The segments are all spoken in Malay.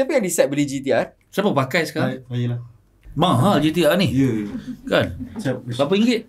Siapa yang decide beli GTR? Siapa pakai sekarang? Yelah. Mahal GTR ni. Ya. Kan? Berapa ringgit?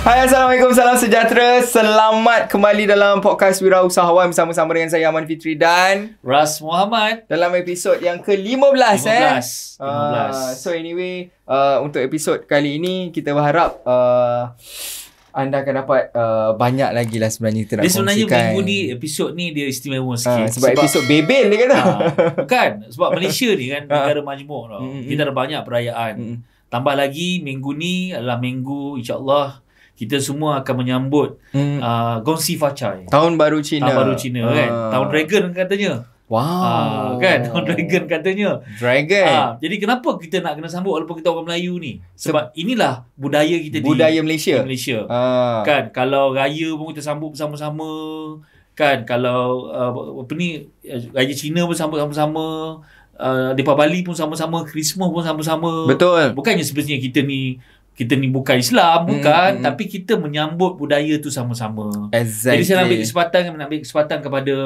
Hai, Assalamualaikum, salam sejahtera. Selamat kembali dalam podcast Wirausahawan bersama-sama dengan saya Aman Fitri dan Ras Muhammad. dalam episod yang ke-15 15. So anyway, untuk episod kali ini kita berharap anda akan dapat banyak lagi lah sebenarnya kita nak Dia sebenarnya kongsikan. minggu ni, episod ni dia istimewa sikit. Sebab episod bebel dia kata. Bukan, sebab Malaysia ni kan negara majmuk tau. Kita ada banyak perayaan. Tambah lagi minggu ni adalah minggu insya-Allah kita semua akan menyambut Gongsi Fachai. Tahun baru Cina. Tahun baru Cina kan. Tahun Dragon katanya. Wow. Kan tahun Dragon katanya. Dragon. Jadi kenapa kita nak kena sambut walaupun kita orang Melayu ni? Sebab inilah budaya kita Budaya di Malaysia. Malaysia. Kan kalau raya pun kita sambut bersama-sama. Kan kalau raya Cina pun sambut sama-sama. Depa Bali pun sama-sama, Christmas pun sama-sama. Betul. Bukannya sebenarnya kita ni bukan Islam, bukan, tapi kita menyambut budaya tu sama-sama. Exactly. Jadi saya nak ambil kesempatan kepada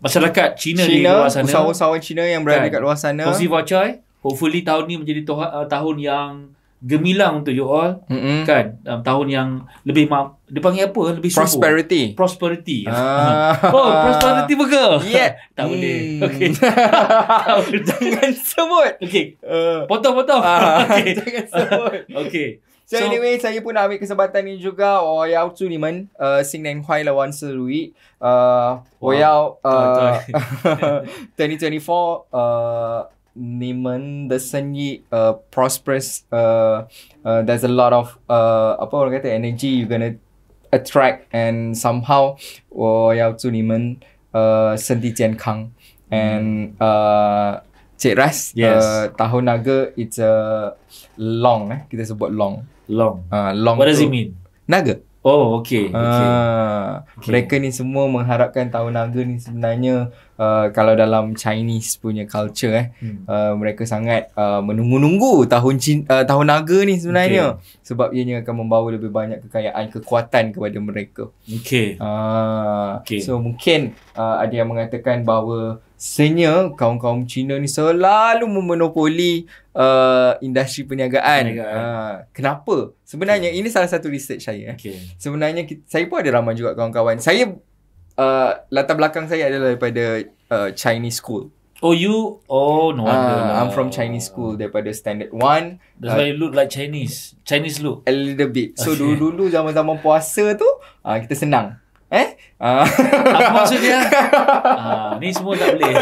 masyarakat Cina di luar sana, usahawan Cina yang berada kat luar sana. Gongsi Fachai. Hopefully tahun ni menjadi tahun yang gemilang untuk you all. Kan, tahun yang lebih dia panggil apa? Lebih subur. Prosperity. Prosperity burger. Yeah. Tak boleh. Okey. Jangan sebut. Okey. Potong. Okey. Jangan sebut. Okey. So anyway, saya pun nak ambil kesempatan ni juga. 我要祝你们新年快乐，万事如意。我要2024你们的生意prosperous. There's a lot of apa orang kata energy you gonna attract, and somehow 我要祝你们身体健康 and Cik Ras, Yes. tahun naga it's a long kita sebut long. Long. Long. What does tu it mean? Naga. Oh, okay. Mereka ni semua mengharapkan tahun naga ni sebenarnya kalau dalam Chinese punya culture mereka sangat menunggu-nunggu tahun naga ni sebenarnya, sebab ianya akan membawa lebih banyak kekayaan, kekuatan kepada mereka. So mungkin ada yang mengatakan bahawa sebenarnya kaum-kaum Cina ni selalu memonopoli industri perniagaan. Kenapa? Sebenarnya ini salah satu research saya. Sebenarnya saya pun ada ramai juga kawan-kawan. Saya latar belakang saya adalah daripada Chinese school. Oh, you? Oh, no wonder lah. I'm from Chinese school daripada standard 1. That's why you look like Chinese. Chinese look. A little bit. So dulu-dulu zaman-zaman puasa tu kita senang. Apa maksudnya? Ni semua tak boleh.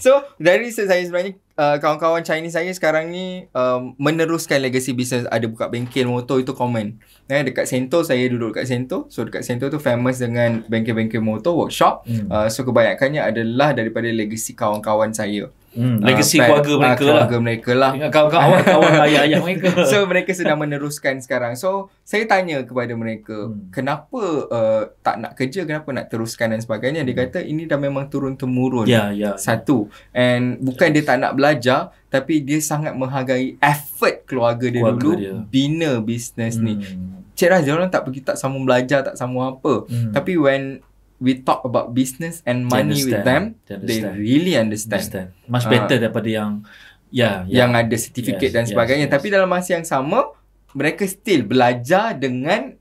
So dari research saya sebenarnya kawan-kawan Chinese saya sekarang ni meneruskan legacy business. Ada buka bengkel motor, itu common. Dekat Sentul, saya duduk dekat Sentul. So dekat Sentul tu famous dengan bengkel-bengkel motor, workshop. So kebanyakannya adalah daripada legacy kawan-kawan saya. Legacy keluarga mereka lah. Dengan kawan-kawan ayah-ayah mereka. So mereka sedang meneruskan sekarang. So saya tanya kepada mereka, kenapa tak nak kerja, kenapa nak teruskan dan sebagainya. Dia kata ini dah memang turun-temurun. Satu. And bukan dia tak nak belajar, tapi dia sangat menghargai effort keluarga dia dulu bina bisnes ni. Cik Raz, dia orang tak pergi, tak sama belajar, tak sama apa. Tapi when we talk about business and money with them, they really understand. Much better daripada yang yang ada sertifikat dan sebagainya. Tapi dalam masa yang sama, mereka still belajar dengan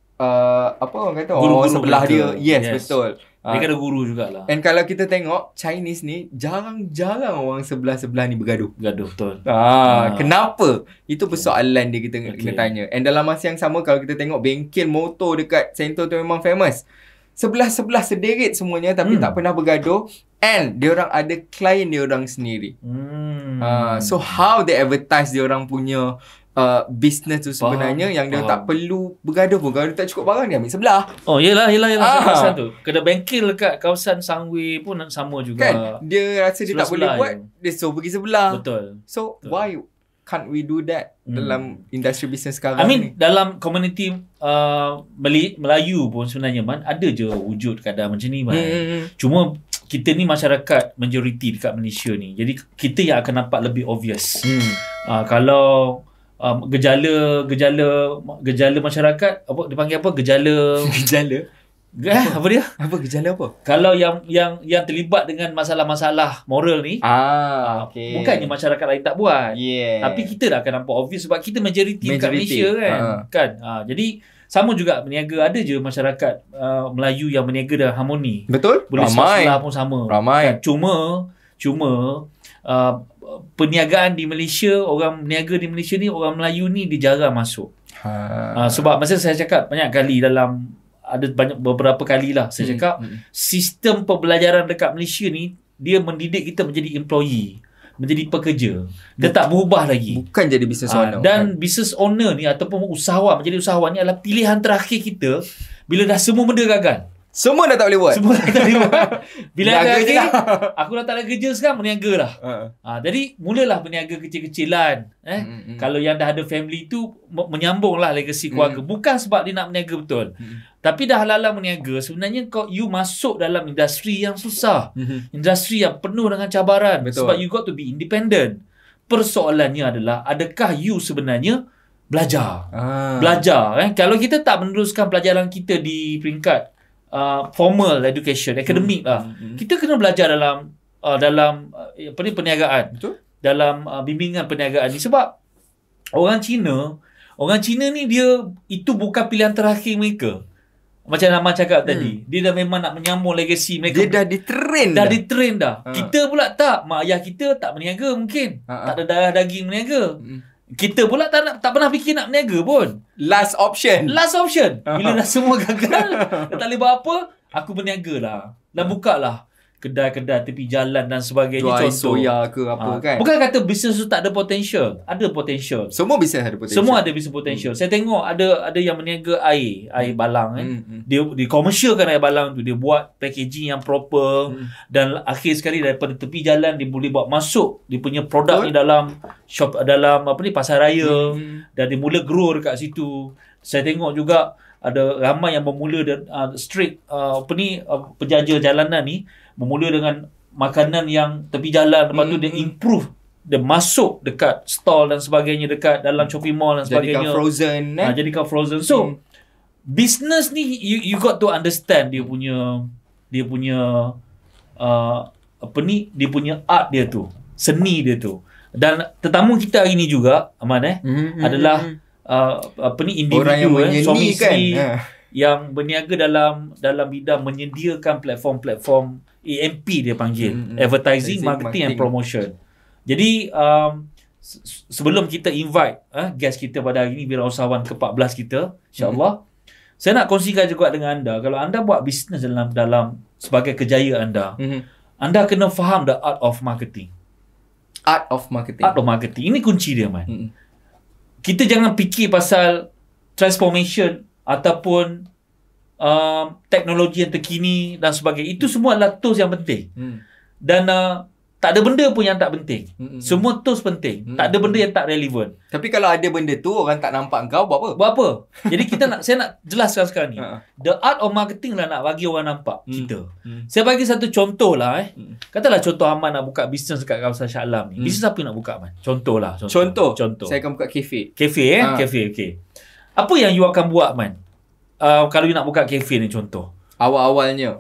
apa orang kata, orang sebelah dia. Betul. Mereka ada guru jugalah. And kalau kita tengok Chinese ni, jarang-jarang orang sebelah-sebelah ni bergaduh. Betul. Kenapa? Itu persoalan dia kita kena tanya. And dalam masa yang sama, kalau kita tengok bengkel motor dekat Sentul tu memang famous. Sebelah-sebelah sederit semuanya, tapi tak pernah bergaduh. And diorang ada klien diorang sendiri. So how they advertise diorang punya business tu sebenarnya, yang dia tak perlu bergaduh pun. Kalau dia tak cukup barang, dia ambil sebelah. Oh, yelah. Kawasan tu. Kedai bengkel dekat kawasan Sangway pun sama juga. Kan? Dia rasa dia tak boleh buat, dia suruh pergi sebelah. Betul. So, why can't we do that dalam industri bisnes sekarang ni? Dalam komuniti Melayu pun sebenarnya Man, ada je wujud keadaan macam ni Man. Cuma kita ni masyarakat majoriti dekat Malaysia ni. Jadi kita yang akan nampak lebih obvious. Kalau gejala masyarakat, apa dipanggil apa? Gejala apa dia? Apa gejala apa? Kalau yang terlibat dengan masalah-masalah moral ni, okay. Bukannya masyarakat lain tak buat. Tapi kita dah akan nampak obvious sebab kita majoriti kat Malaysia kan. Jadi sama juga berniaga, ada je masyarakat Melayu yang berniaga dalam harmoni. Betul? Boleh selah pun sama. Ramai. Kan? Cuma perniagaan di Malaysia, orang berniaga di Malaysia ni, orang Melayu ni dia jarang masuk. Sebab masa saya cakap banyak kali beberapa kali lah saya cakap sistem pembelajaran dekat Malaysia ni dia mendidik kita menjadi employee, menjadi pekerja. Dia tak berubah lagi. Bukan jadi business owner. Dan business owner ni ataupun usahawan, menjadi usahawan ni adalah pilihan terakhir kita bila dah semua benda gagal. Semua dah tak boleh buat. Semua dah tak boleh buat. Bila lagi aku dah tak ada kerja sekarang, berniaga lah. Jadi mulalah berniaga kecil-kecilan. Kalau yang dah ada family tu menyambung lah legasi keluarga. Bukan sebab dia nak berniaga betul. Tapi dah halal berniaga, sebenarnya you masuk dalam industri yang susah. Industri yang penuh dengan cabaran. Betul. Sebab you got to be independent. Persoalannya adalah, adakah you sebenarnya belajar? Belajar. Kalau kita tak meneruskan pelajaran kita di peringkat formal education, akademik lah. Kita kena belajar dalam perniagaan. Betul. Dalam bimbingan perniagaan ni. Sebab orang Cina ni dia, itu bukan pilihan terakhir mereka. Macam Nama cakap tadi, dia dah memang nak menyambung legasi mereka. Dia dah ditrain dah. Kita pula tak. Mak ayah kita tak berniaga mungkin. Tak ada darah daging berniaga. Kita pula tak pernah fikir nak berniaga pun. Last option. Bila dah semua gagal, dah tak boleh buat apa, aku berniaga lah. Dan buka lah kedai-kedai tepi jalan dan sebagainya. Jual soya ke apa kan. Bukan kata bisnes tu tak ada potential. Ada potential. Semua bisnes ada potential. Semua ada bisnes potential. Saya tengok ada yang berniaga air balang Dia komersialkan air balang tu. Dia buat packaging yang proper. Dan akhir sekali daripada tepi jalan dia boleh buat masuk dia punya produk ni dalam shop, dalam pasar raya. Dan dia mula grow dekat situ. Saya tengok juga ada ramai yang bermula penjaja jalanan ni bermula dengan makanan yang tepi jalan, lepas tu dia improve, dia masuk dekat stall dan sebagainya dekat dalam shopping mall dan sebagainya. Jadikan frozen. So business ni you got to understand dia punya dia punya art dia tu, seni dia tu. Dan tetamu kita hari ni juga Aman adalah individu suami isteri yang berniaga dalam bidang menyediakan platform AMP dia panggil, advertising, marketing and promotion. Jadi sebelum kita invite guest kita pada hari ni, wirausahawan ke-14 kita, insya-Allah, saya nak kongsikan juga dengan anda, kalau anda buat bisnes dalam sebagai kejayaan anda, anda kena faham the art of marketing. Art of marketing. Ini kunci dia, Man. Kita jangan fikir pasal transformation ataupun teknologi yang terkini dan sebagainya. Itu semua adalah tools yang penting. Dan tak ada benda pun yang tak penting. Semua tools penting. Tak ada benda yang tak relevan. Tapi kalau ada benda tu orang tak nampak kau, buat apa? Jadi saya nak jelaskan sekarang ni. The art of marketing lah nak bagi orang nampak kita. Saya bagi satu contoh lah. Katalah contoh Aman nak buka bisnes dekat kawasan Shah Alam ni. Bisnes apa nak buka, Man? Contoh. Saya akan buka kafe. Kafe, okey. Apa yang you akan buat, Man? Kalau you nak buka kafe ni contoh. Awal-awalnya.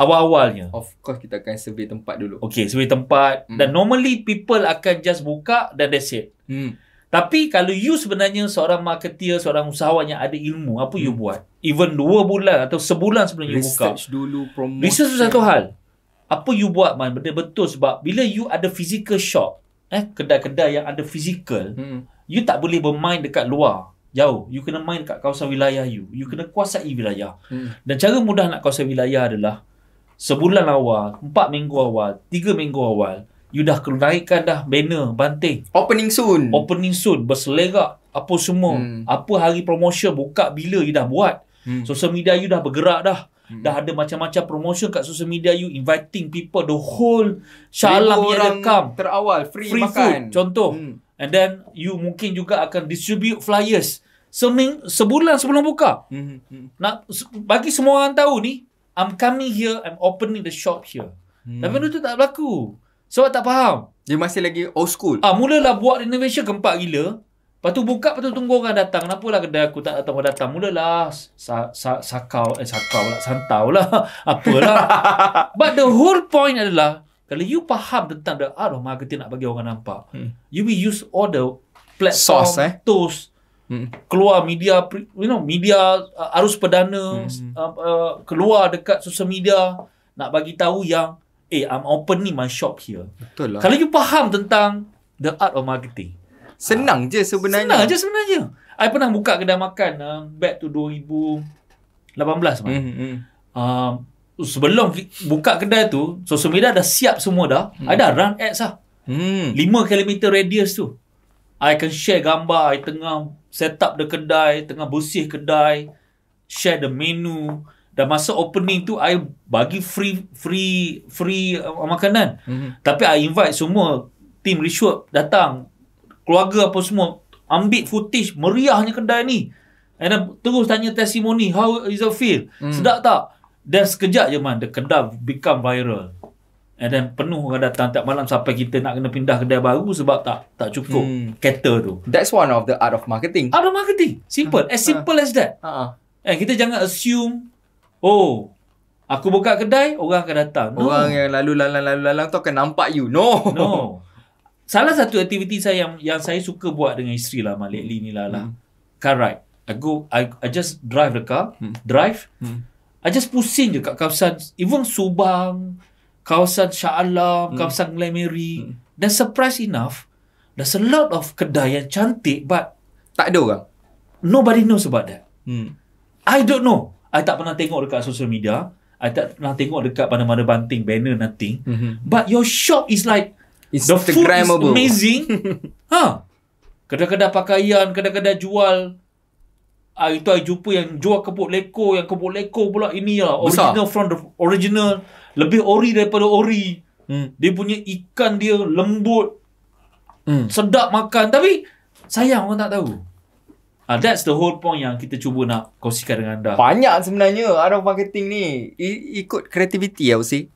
Of course kita akan survey tempat dulu. Okay, survey tempat. Dan normally people akan just buka dan that's it. Tapi kalau you sebenarnya seorang marketer, seorang usahawan yang ada ilmu, apa you buat? Even 2 bulan atau sebulan sebelum you buka. Research dulu, promotion. Research tu satu hal. Apa you buat, Man? Betul-betul sebab bila you ada physical shop, kedai-kedai yang ada physical, you tak boleh bermain dekat luar. Jauh. You kena main kat kawasan wilayah you. You kena kuasai wilayah. Dan cara mudah nak kuasai wilayah adalah sebulan awal, 4 minggu awal, 3 minggu awal, you dah naikkan dah banner, banting. Opening soon. Berselerak. Apa semua. Apa hari promotion, buka bila you dah buat. Social media you dah bergerak dah. Dah ada macam-macam promotion kat social media you, inviting people, the whole Shah Alam punya rekam. Terawal, free makan. Food, contoh. And then you mungkin juga akan distribute flyers sebulan sebelum buka. Nak bagi semua orang tahu ni, I'm coming here, I'm opening the shop here. Tapi benda tu tak berlaku. Sebab tak faham. Dia masih lagi old school. Mulalah buat renovation gempak gila. Lepas tu buka, lepas tu tunggu orang datang. Kenapalah kedai aku tak datang orang datang. Mulalah santau lah. Apalah. But the whole point adalah, kalau you faham tentang the art of marketing nak bagi orang nampak, you will use all the platform, tools, keluar media, media arus perdana, keluar dekat social media, nak bagi tahu yang, I'm opening my shop here. Betul lah. Kalau you faham tentang the art of marketing, senang je sebenarnya. I pernah buka kedai makan back to 2018 sebelum buka kedai tu, social media dah siap semua dah. I dah run ads lah. 5 km radius tu. I akan share gambar I tengah set up the kedai, tengah bersih kedai, share the menu. Dan masa opening tu I bagi free makanan. Tapi I invite semua team Rishwood datang, keluarga apa semua, ambil footage meriahnya kedai ni. And then terus tanya testimoni, how is it feel? Sedap tak? Dan sekejap je the kedai become viral. And then penuh orang datang tiap malam sampai kita nak kena pindah kedai baru sebab tak cukup cater tu. That's one of the art of marketing. Art of marketing. Simple. As simple as that. And kita jangan assume, aku buka kedai, orang akan datang. No. Orang yang lalu lalang tu akan nampak you. No. Salah satu aktiviti saya yang saya suka buat dengan isteri lah, lately ni lah. Car ride. I just drive the car. I just pusing je kat kawasan, even Subang, kawasan Shah Alam, kawasan Glen Mary. Dan surprise enough, there's a lot of kedai yang cantik, but tak ada orang. Nobody knows about that. I don't know. I tak pernah tengok dekat social media. I tak pernah tengok dekat mana-mana banting, banner, nothing. But your shop is like, the food is amazing. Kedai-kedai pakaian, kedai-kedai jual. Itu I jumpa yang jual kepuk leko. Yang kepuk leko pula ini lah, original from the original. Lebih ori daripada ori. Dia punya ikan dia lembut, sedap makan. Tapi sayang orang tak tahu. That's the whole point yang kita cuba nak kongsikan dengan anda. Banyak sebenarnya art of marketing ni. Ikut creativity I would say.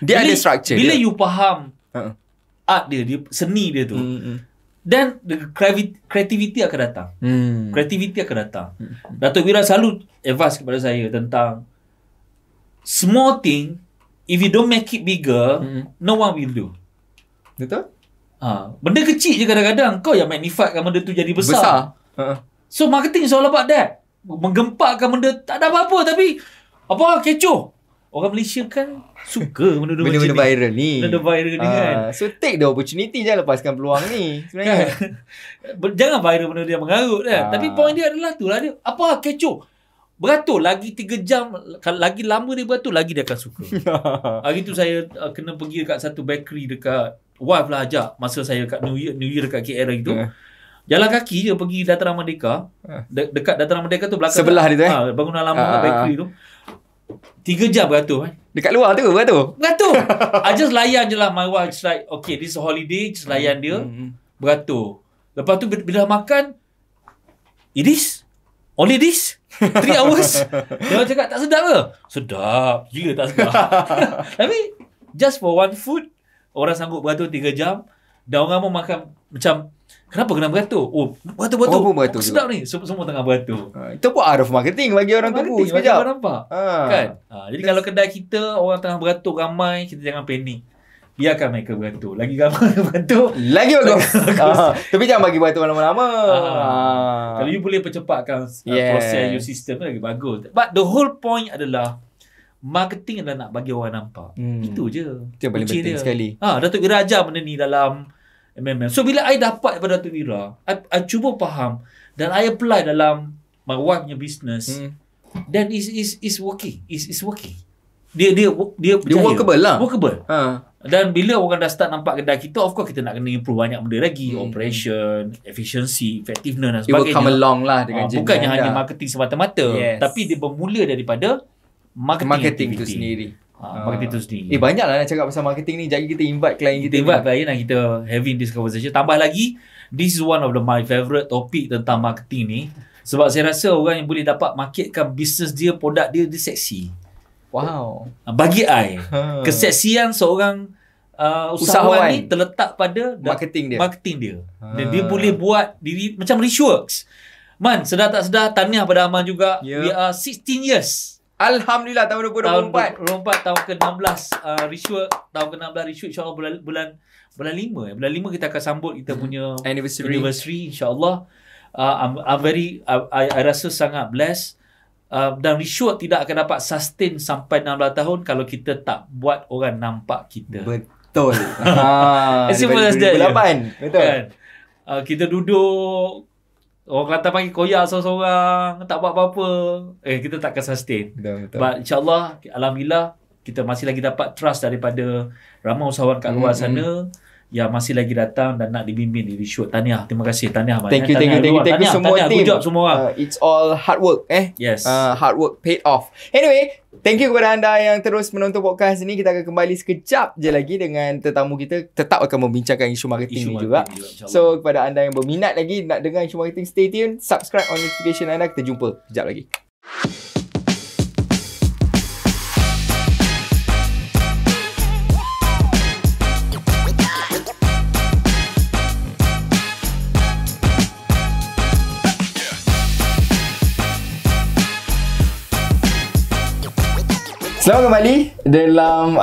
Dia ada structure bila dia. You faham art dia seni dia tu, then the creativity akan datang. Creativity akan datang. Datuk Wira selalu advise kepada saya tentang small thing, if you don't make it bigger, no one will do. Betul? Benda kecil je kadang-kadang kau yang magnifiedkan benda tu jadi besar. So marketing is all about that. Menggempakkan benda tak ada apa-apa, tapi apa kecoh. Orang Malaysia kan suka benda-benda viral ni. Benda viral ni kan. So take the opportunity je, lepaskan peluang ni sebenarnya. Jangan viral benda dia mengarut kan. Tapi point dia adalah tu lah, dia apa kecoh. Beratur lagi 3 jam, lagi lama dia beratur lagi dia akan suka. Hari tu saya kena pergi dekat satu bakery dekat, wife lah ajak masa saya kat New Year dekat KL hari tu. Jalan kaki je pergi Dataran Merdeka. Dekat Dataran Merdeka tu belakang sebelah dia tu bangunan lama kat bakery tu. 3 jam beratur dekat luar tu beratur. I just layan je lah. My wife just like, okay, this is a holiday, just layan dia. Beratur. Lepas tu bila makan, it is only this 3 hours. Dia cakap tak sedap ke? Sedap. Gila tak sedap. Tapi just for one food, orang sanggup beratur 3 jam. Dan orang pun makan macam, kenapa kena beratur? Beratur. Sedap ni. Semua tengah beratur. Itu pun art of marketing bagi orang tunggu sekejap. Orang nampak. Kan? Jadi kalau kedai kita, orang tengah beratur ramai, kita jangan panik. Biarkan mereka beratur. Lagi ramai beratur, lagi bagus. Tapi jangan bagi beratur lama-lama. Kalau you boleh percepatkan proses your system, lagi bagus. But the whole point adalah marketing adalah nak bagi orang nampak. Itu je. Itu yang paling penting sekali. Datuk Wira ajar benda ni dalam MMM. So bila I dapat daripada Datuk Wira, I cuba faham dan I apply dalam my wife punya business. Then is working. Is working. Dia workable lah. Workable. Dan bila orang dah start nampak kedai kita, of course kita nak kena improve banyak benda lagi. Operation, efficiency, effectiveness dan sebagainya. It will come along lah dengan bukannya hanya marketing semata-mata. Tapi dia bermula daripada marketing itu sendiri. Marketing tu sendiri. Banyak lah nak cakap pasal marketing ni. Jadi kita invite klien kita. Invite klien dan kita having this conversation. Tambah lagi, this is one of my favorite topic tentang marketing ni. Sebab saya rasa orang yang boleh dapat marketkan business dia, produk dia seksi. Wow. Bagi I, keseksian seorang usahawan ni terletak pada marketing dia. Dan dia boleh buat diri macam Richworks. Man, sedar tak sedar, tahniah pada Aman juga. We are 16 years. Alhamdulillah tahun 2024. Tahun ke-16 Richworks, tahun ke-16 Richworks, insya-Allah bulan 5. Bulan 5 kita akan sambut kita punya anniversary insya-Allah. I rasa sangat blessed. Dan Richworks tidak akan dapat sustain sampai 16 tahun kalau kita tak buat orang nampak kita. Betul. As simple as that. 2008. Betul. Kan? Kita duduk, orang Kelantan panggil koyak seorang-seorang, tak buat apa-apa. Kita tak akan sustain. Betul. But insyaAllah, alhamdulillah, kita masih lagi dapat trust daripada ramai usahawan kat luar sana yang masih lagi datang dan nak dibimbing di Richworks. Tahniah. Terima kasih. Tahniah. Thank you semua team. Good job semua orang. It's all hard work. Yes. Hard work paid off. Anyway, thank you kepada anda yang terus menonton podcast ini. Kita akan kembali sekejap je lagi dengan tetamu kita. Tetap akan membincangkan isu marketing ni juga. So, kepada anda yang berminat lagi nak dengar isu marketing, stay tune. Subscribe on notification anda. Kita jumpa sekejap lagi. Selamat kembali dalam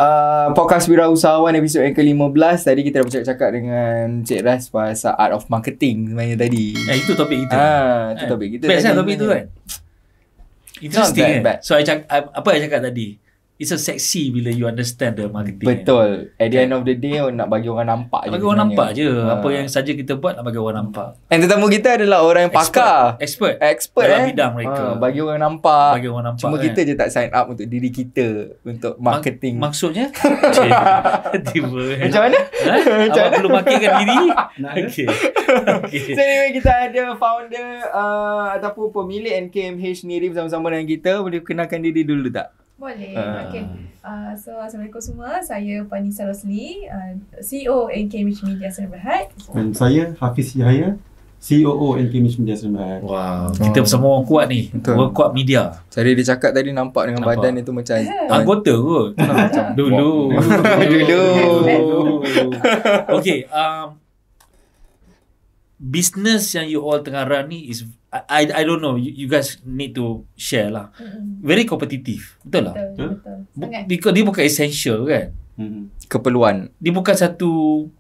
podcast Wirausahawan episod yang ke-15. Tadi kita dah bercakap dengan Cik Ras pasal art of marketing sebenarnya tadi. Itu topik kita. Itu topik kita. Best kan topik tu kan? Interesting kan? So apa yang cakap tadi? It's a sexy bila you understand the marketing. Betul. At the end of the day, nak bagi orang nampak je. Bagi orang nampak je. Apa yang saja kita buat nak bagi orang nampak. And tetamu kita adalah orang yang pakar. Expert dalam bidang mereka. Bagi orang nampak. Cuma kita je tak sign up untuk diri kita untuk marketing. Maksudnya? Macam mana? Awak perlu marketkan diri? Okay. So anyway, kita ada founder ataupun pemilik NKMH sendiri bersama-sama dengan kita. Boleh kenalkan diri dulu tak? Boleh. Okay. So, Assalamualaikum semua. Saya Panisa Rosli, CEO NKMH Media Sdn Bhd. Dan saya Hafiz Yahya, COO NKMH Media Sdn Bhd. Wow. Kita semua orang kuat ni. Orang kuat media. Tadi dia cakap tadi nampak dengan badan itu macam anggota kot. Dulu. Okay. Business yang you all tengah run ni is I don't know, you guys need to share lah. Very competitive. Betul lah? Betul. Dia bukan essential kan? Keperluan. Dia bukan satu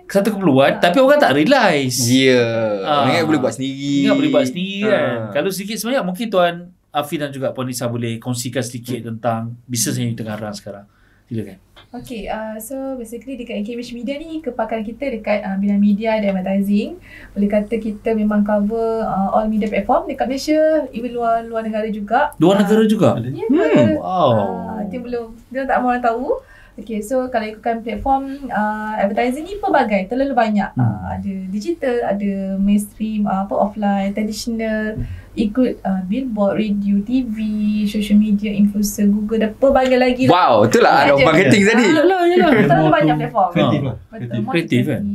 keperluan, tapi orang tak realise. Ingat boleh buat sendiri. Kan? Kalau sedikit sebanyak mungkin Tuan Afi dan juga Puan Nisa boleh kongsikan sedikit tentang bisnes yang you tengah run sekarang. Silakan. Okay, so basically dekat NKMH Media ni, kepakaran kita dekat bidang media dan advertising. Boleh kata kita memang cover all media platform dekat Malaysia, even luar negara juga. Luar negara juga? Ya, luar negara. Wow. Dia tak mahu orang tahu. Okay, so kalau ikutkan platform advertising ni pelbagai, terlalu banyak. Ada digital, ada mainstream, offline, traditional, ikut billboard, radio, TV, social media, influencer, Google, dan pelbagai lagi. Wow, itulah ada marketing tadi. Yalah. Terlalu banyak platform. Kreatif lah. Kreatif kan?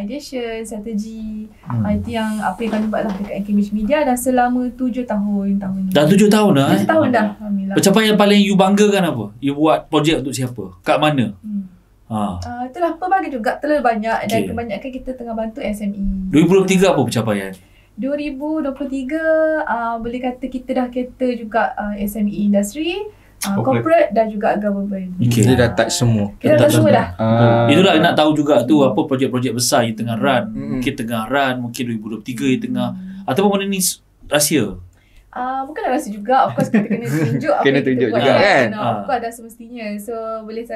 Ideation, strategi. Itu yang apa yang kami buat lah dekat NKMH Media dah selama 7 tahun ni. Dah 7 tahun dah? 7 tahun dah. Alhamdulillah. Pencapaian yang paling you banggakan apa? You buat projek untuk siapa? Kat mana? Itulah pelbagai juga, terlalu banyak. Dan kebanyakan kita tengah bantu SME. 2023 apa pencapaian? 2023 boleh kata kita dah cater juga SME industry, corporate dan juga government. Dia dah touch semua. Kita dah touch semua dah. Itulah nak tahu juga tu apa projek-projek besar yang tengah run. Mungkin tengah run, mungkin 2023 yang tengah, ataupun benda ni rahsia. Bukanlah rahsia juga. Of course kita kena tunjuk apa kena yang tunjuk kita juga buat kan. Of course dah semestinya. So boleh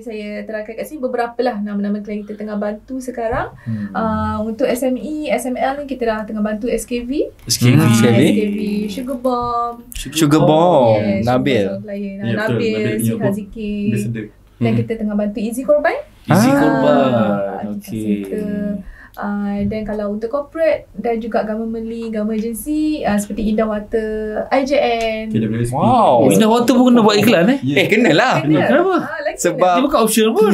saya terangkan kat sini beberapa lah nama-nama klien kita tengah bantu sekarang. Untuk SME, SML ni kita dah tengah bantu SKV, Sugar Bomb, yes, Nabil, Si Haziki. Dan kita tengah bantu Easy Korban. Easy Korban. Okay. Dan kalau untuk corporate dan juga government link, government agency seperti Indah Water, IJN. KWSP. Wow, Indah Water pun kena buat iklan Kenalah. Kenapa? Sebab dia bukan option pun.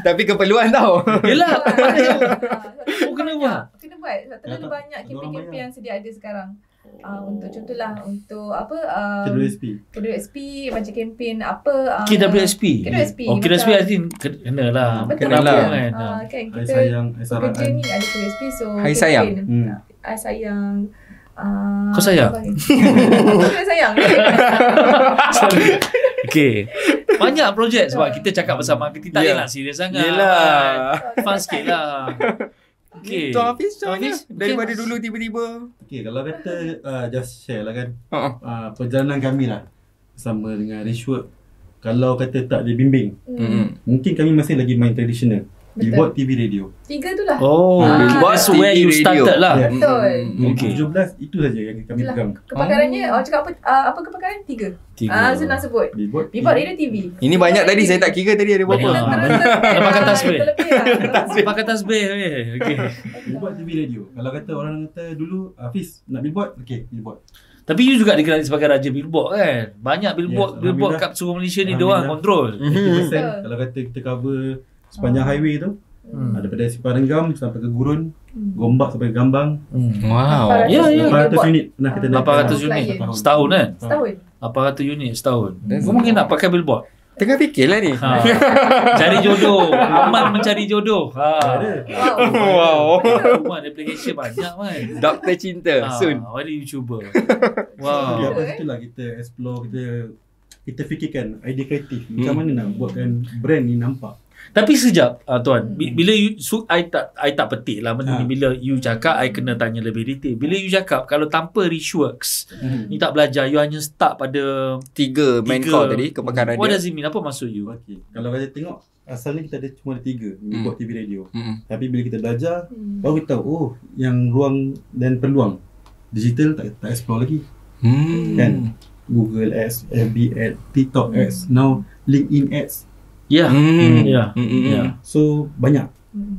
tapi keperluan tau. Yelah. Kena buat. Terlalu banyak kempen-kempen yang sedia ada sekarang. Untuk contohlah untuk KWSP macam kempen KWSP. KWSP I think kena lah. Kenalah. Kan kita Sayang, kerja ni ada KWSP, so Hai sayang. Hai sayang. Kau sayang? Kau sayang. Okay. Banyak projek sebab kita cakap bersama kita tak nak serius sangat. Yelah. Fun sikit lah. Okay. Tuan Hafiz macam mana? Daripada dulu tiba-tiba. Okay, kalau kata just share lah kan. Perjalanan kami lah bersama dengan Richwork. Kalau kata tak dibimbing, mungkin kami masih lagi main tradisional. Billboard, TV, radio. 3 tu lah. That's where you started lah. Betul. Okay. 17 itu saja yang kami pegang. Kepakarannya, cakap apa kepakaran? 3. Senang sebut. Billboard, radio, TV. Ini banyak tadi, saya tak kira tadi ada berapa. Pakai tasbih. Pakai tasbih. Okay. Billboard, TV, radio. Kalau kata orang kata dulu, Hafiz nak billboard, okay, billboard. Tapi you juga dikenali sebagai Raja Billboard kan? Banyak billboard kat seluruh Malaysia ni diorang kontrol. 80% kalau kata kita cover sepanjang highway tu, daripada Simpang Renggam sampai ke Gurun, Gombak sampai ke Gambang. Wow. 800 unit pernah kita naik. 800 unit setahun kan? Setahun. 800 unit setahun. Kau mungkin nak pakai billboard? Tengah fikirlah ni. Cari jodoh. Aman mencari jodoh. Wow. Aman application banyak kan. Doktor cinta soon. Ada YouTuber. Wow. Lepas itulah kita explore, kita fikirkan idea kreatif. Macam mana nak buatkan brand ni nampak. Tapi sekejap tuan, bila you I tak petik lah benda ni. Bila you cakap I kena tanya lebih detail. Bila you cakap kalau tanpa Richworks you tak belajar, you hanya start pada 3 main core tadi, kepakaran dia. What does it mean? Apa maksud you? Okay. Kalau kita tengok asalnya kita ada cuma 3 buat TV radio. Tapi bila kita belajar baru kita tahu yang ruang dan peluang digital tak explore lagi. Kan Google Ads, FB Ads, TikTok Ads, now LinkedIn Ads. Yeah. So banyak.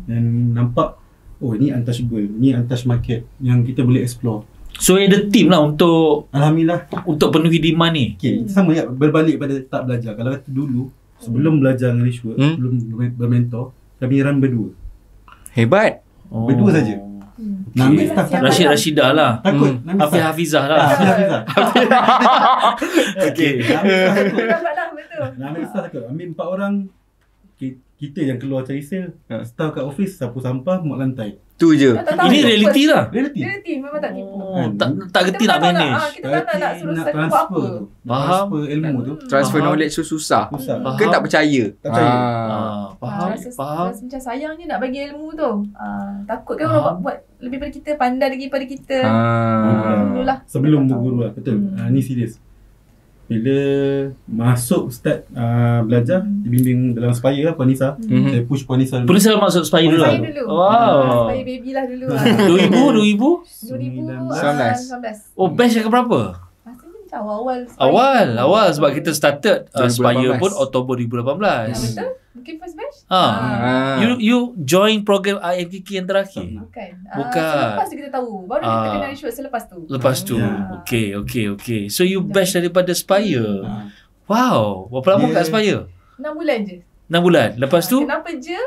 Dan nampak ini untouchable, ini untouched market yang kita boleh explore. So ada team lah untuk Alhamdulillah untuk penuhi demand ni. Okay, sama ya, berbalik pada tak belajar. Kalau kata dulu sebelum belajar dengan Richwork, sebelum bermentor, kami run berdua. Hebat. Berdua saja. Nak ambil staff Rashid Rashidah lah. Takut. Hafiz Hafizah lah. Okay. Nak ambil staff takut. Ambil 4 orang, kita yang keluar cari sale, staff kat office sapu sampah, muat lantai. Tu je. Ini reality lah. Reality memang tak tipu. Tak gerti nak manage. Kita tak nak suruh saya buat apa. Transfer ilmu tu. Transfer knowledge tu susah. Ke tak percaya? Tak percaya. Faham. Rasa macam sayang je nak bagi ilmu tu. Takut kan orang buat lebih pada kita, pandai lagi pada kita. Dululah. Sebelum berguru lah. Betul. Ni serius. Bila masuk start belajar, dibimbing dalam Spire lah, Puan Nisa. Saya push Puan Nisa dulu. Puan Nisa masuk Spire dulu? Wow. Spire baby lah dulu. 2019. Oh, batch yang keberapa? Rasanya macam awal sebab kita started Spire pun Oktober 2018. Betul? Mungkin first batch? You join program IMKK yang terakhir? Bukan. Selepas tu kita tahu. Baru kita kenal Richwork selepas tu. Okay. So you batch daripada Spire. Wow. Berapa lama kat Spire? 6 bulan je. 6 bulan. Lepas tu? Kenapa je?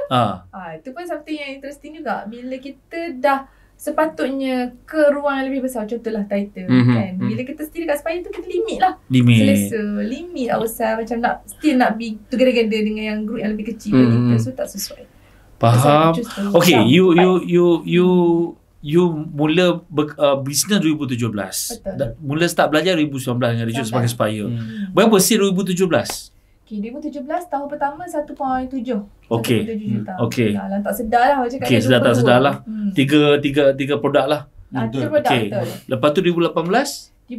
Itu pun something yang interesting juga. Bila kita dah sepatutnya ke ruang yang lebih besar, contohlah title kan. Bila kita still kat Spire tu, kita limit lah. Selesa, limit ourselves, macam still nak be together dengan yang group yang lebih kecil kita, so tak sesuai. Faham. Okay, you mula bisnes 2017. Betul. Mula start belajar 2019 dengan Richwork sebagai Spire. Berapa sale 2017? 2017 tahun pertama 1.7. Okay. 1.7 juta. Okay. Tak sedar lah macam okay, tak sedar lah. Tiga produk lah. 3 produk betul. Lepas tu 2018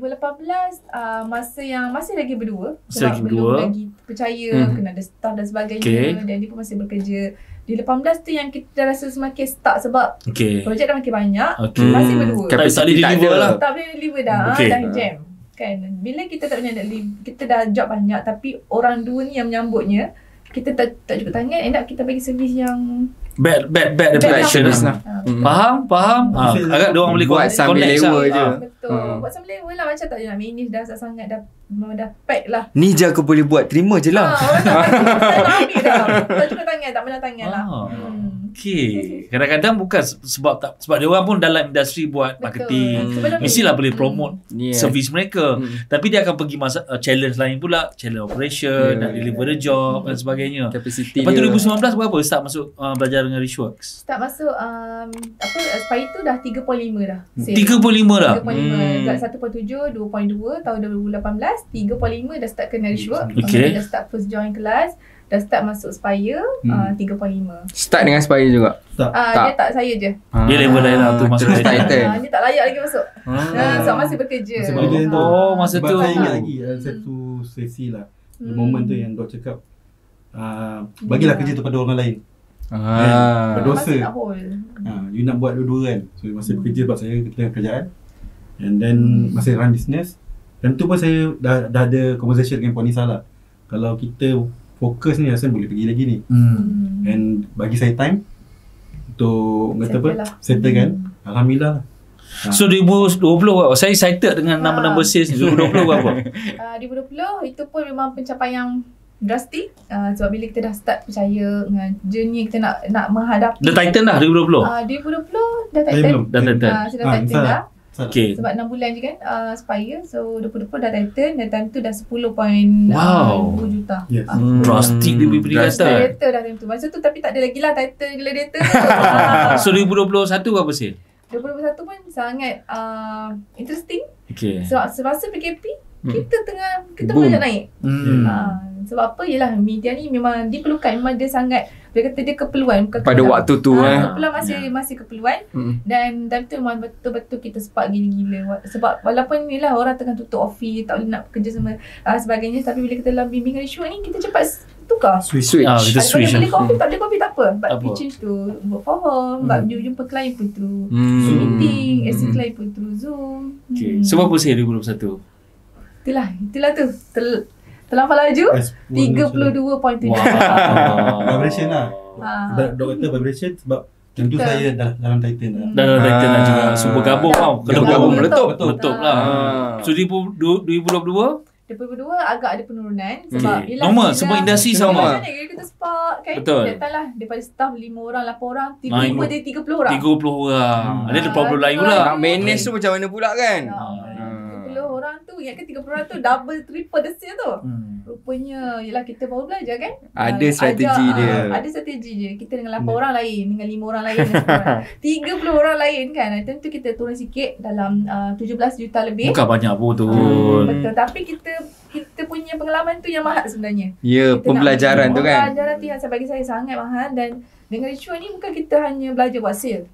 masa yang masih lagi berdua. Sebab belum lagi percaya, kena ada staff dan sebagainya. Dan dia pun masih bekerja. Di 18 tu yang kita dah rasa semakin stuck sebab projek dah makin banyak. Masih berdua. Tak boleh deliver lah. Tak boleh deliver dah. Dah jam. Kan, bila kita tak punya kita dah job banyak tapi orang dua ni yang menyambutnya, kita tak cukup tangan, end up kita bagi servis yang bad reputation lah. Faham? Agak diorang boleh buat sambil lewa je. Betul. Buat sambil lewa lah, macam tak nak manage dah sangat dah pack lah. Ni je aku boleh buat, terima je lah. Orang tak ambil dah. Tak cukup tangan, tak pernah tangan lah. Okay. Kadang-kadang bukan sebab dia orang pun dalam industri buat marketing. Mestilah boleh promote servis mereka. Tapi dia akan pergi challenge lain pula, challenge operation, nak deliver the job dan sebagainya. Capacity lepas 2019 berapa start masuk belajar dengan Richworks? Start masuk Aspire tu dah 3.5 dah. 3.5 dah. 3.5 kat 1.7, 2.2 tahun 2018, 3.5 dah start kena Richworks. Okay. Dah start first join kelas. Dah start masuk Spire 3.5. Start dengan Spire juga? Dia tak saya je. Dia level lain lah tu masuk title. Dia tak layak lagi masuk. Sebab masih bekerja. Masa tu saya ingat lagi satu sesi lah. Moment tu yang Dok cakap bagilah kerja tu pada orang lain. Berdosa. You nak buat dua-dua kan. So masa bekerja sebab saya tengah kerjaan, and then masa run business, dan tu pun saya dah ada conversation dengan Puan Nisa lah. Kalau kita fokus ni rasa boleh pergi lagi ni. And bagi saya time untuk settle kan. Alhamdulillah. So 2020 saya excited dengan number sales ni. 2020 berapa? 2020 itu pun memang pencapaian drastik, sebab bila kita dah start percaya dengan journey kita nak menghadapi. Dah Titan dah 2020? 2020 dah Titan. Sudah Titan dah. Okay. Sebab 6 bulan je kan Spire. So 2020 dah Titan, dan time tu dah 10.2 juta. Yes. Drastik dia beri kata. Data dah time tu. Masa tu tapi tak ada lagi lah Titan gila data. So 2021 berapa sale? 2021 pun sangat interesting. Okay. Sebab semasa PKP kita boleh naik. Sebab apa? Yelah, media ni memang diperlukan. Memang dia sangat, dia kata dia keperluan pada waktu tu. Keperluan masih keperluan. Dan time tu memang betul-betul kita spark gila-gila. Sebab walaupun yelah orang tengah tutup office, tak boleh nak kerja sama sebagainya, tapi bila kita dalam bimbingan Richworks ni, kita cepat tukar. Switch. Kita switch. Boleh kopi, tak boleh kopi tak apa. But we change to work from home. But jumpa klien pun through meeting, assist klien pun through Zoom. Okay. So berapa sale 2021? Itulah tu. Terlampau laju 32.7. Vibration lah. Dok kata vibration sebab tentu saya dalam Titan lah. Dalam Titan lah juga. Semua gabung tau. Kena gabung meletup lah. So 2022 agak ada penurunan sebab normal, semua industri sama. Kita spark kan. Betul. Datanglah daripada staff 5 orang, 8 orang, tiba-tiba dia 30 orang. 30 orang. Ada problem lain pula. Nak manage tu macam mana pula kan? 30 orang tu, yang ke 30 orang tu double triple the sale tu. Rupanya yelah kita baru belajar kan. Ada strategi dia. Ada strategi je. Kita dengan 8 orang lain, dengan 5 orang lain, 30 orang lain kan. Tentu kita turun sikit dalam 17 juta lebih. Bukan banyak pun tu. Betul. Tapi kita punya pengalaman tu yang mahal sebenarnya. Ya, pembelajaran tu kan. Pembelajaran tu yang bagi saya sangat mahal. Dan dengan Richworks ni bukan kita hanya belajar buat sale.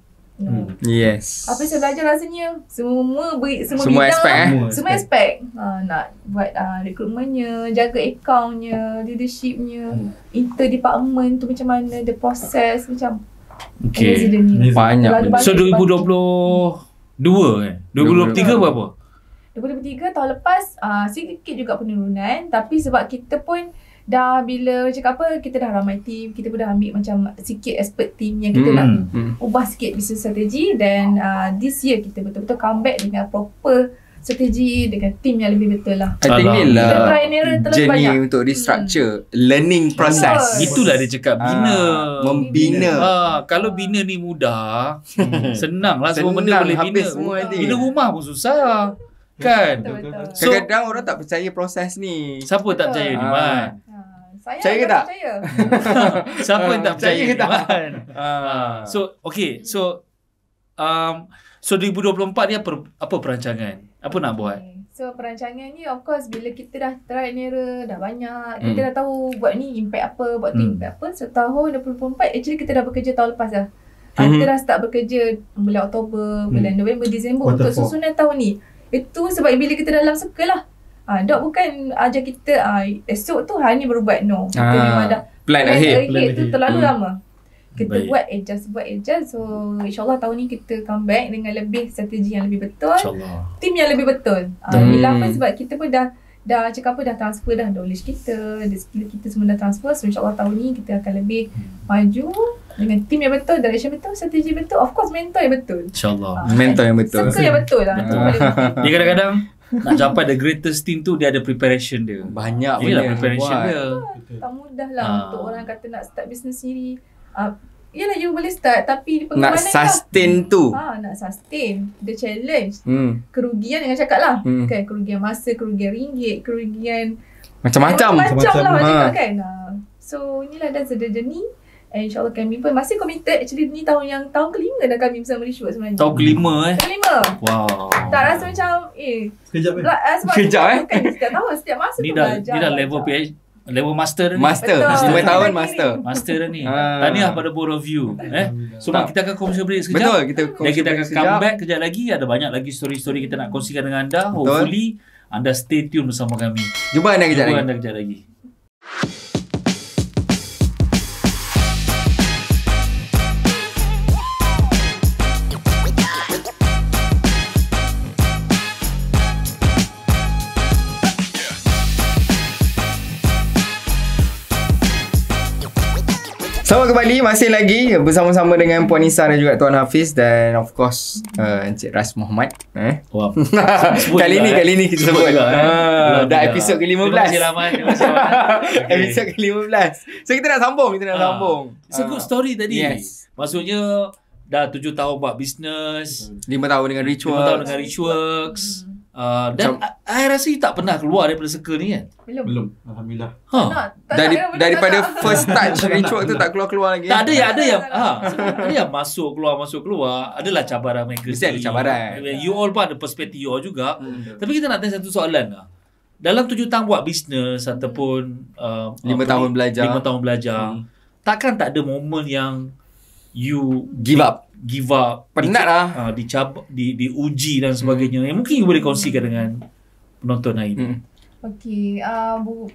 Yes. Apa saya belajar rasanya semua bidang, aspek. Nak buat recruitmentnya, jaga accountnya, leadershipnya, interdepartment tu macam mana, the process macam. Okay. Banyak. So 2022 2023 berapa? 2023 tahun lepas sikit juga penurunan, tapi sebab kita pun dah bila cakap apa, kita dah ramai team, kita pun dah ambil macam sikit expert team yang kita nak ubah sikit business strategi, dan this year kita betul-betul comeback dengan proper strategi dengan team yang lebih betul lah. I think ni lah journey banyak untuk restructure learning process. Itulah dia cakap bina, membina. Kalau bina ni mudah, senang lah, semua benda boleh bina. Bina rumah pun susah kan. So, kadang-kadang orang tak percaya proses ni. Siapa tak percaya ni Man? Saya ke tak? Percaya. Siapa yang tak percaya ke tak? Man? So okay, so 2024 ni apa perancangan? Apa nak buat? So perancangan ni of course bila kita dah try and error dah banyak, kita dah tahu buat ni impact apa, buat tu impact apa. So tahun 2024 actually kita dah bekerja tahun lepas dah. Kita dah start bekerja bulan Oktober, bulan November, Disember untuk susunan tahun ni. Itu sebab bila kita dalam circle lah. Dok bukan ajar kita esok tu hari ni baru buat. No. Kita memang dah plan ahead tu terlalu lama. Kita buat adjust. So insyaAllah tahun ni kita come back dengan lebih strategi yang lebih betul, team yang lebih betul. Bila apa sebab kita pun dah dah cakap apa, dah transfer dah knowledge kita, skill kita semua dah transfer. So insyaAllah tahun ni kita akan lebih maju dengan team yang betul, direction betul, strategi betul, of course mentor yang betul. InsyaAllah. Mentor yang betul. Circle yang betul lah. Itu paling penting. Dia kadang-kadang nak capai the greatest team tu, dia ada preparation dia. Banyak Inilah benda preparation buat. dia. Tak mudah lah untuk orang kata nak start business sendiri. Yalah, you boleh start tapi Nak sustain tu. nak sustain. The challenge. Kerugian jangan cakap lah. Kan, kerugian masa, kerugian ringgit, kerugian Macam-macam. macam lah cakap kan. So inilah that's the journey. And InsyaAllah kami pun masih committed. Actually ni tahun kelima dah kami bersama Rishwood sebenarnya. Tahun kelima Tahun kelima. Wow. Tak rasa macam Sekejap sebab Sekejap kan setiap tahun, setiap masa Ni tu dah belajar. level PhD, level master dah ni. Master. Betul. 5 tahun Betul. master. Master dah ni. Tahniah pada both of you. So kita akan commercial break sekejap. Betul, kita Dan kita akan sekejap. come back kejap lagi. Ada banyak lagi story-story kita nak kongsikan dengan anda. Hopefully anda stay tune bersama kami. Jumpa anda kejap Jumpa lagi. anda kejap lagi. Selamat kembali, masih lagi bersama-sama dengan Puan Nisa dan juga Tuan Hafiz dan of course Encik Ras Muhammad. Wah. Kali ni kita sebut. Dah episod ke-15. Terima kasih Rahman. Episod ke-15. So kita nak sambung, sambung. It's a good story tadi. Yes. Maksudnya dah 7 tahun buat bisnes, 5 tahun dengan 5 Ritual. tahun dengan Richworks. Dan I rasa you tak pernah keluar daripada circle ni kan? Belum. Alhamdulillah. Daripada first touch Ritual tu tak keluar-keluar lagi. Tak ada yang masuk keluar. Adalah cabaran mereka. Mesti ada cabaran. You all pun ada perspektif you all juga. Tapi kita nak tanya satu soalan lah. Dalam 7 tahun buat bisnes ataupun 5 tahun belajar. 5 tahun belajar. Takkan tak ada momen yang you Give up. Penat lah. Diuji dan sebagainya. Yang mungkin you boleh kongsikan dengan penonton hari ini. Okey,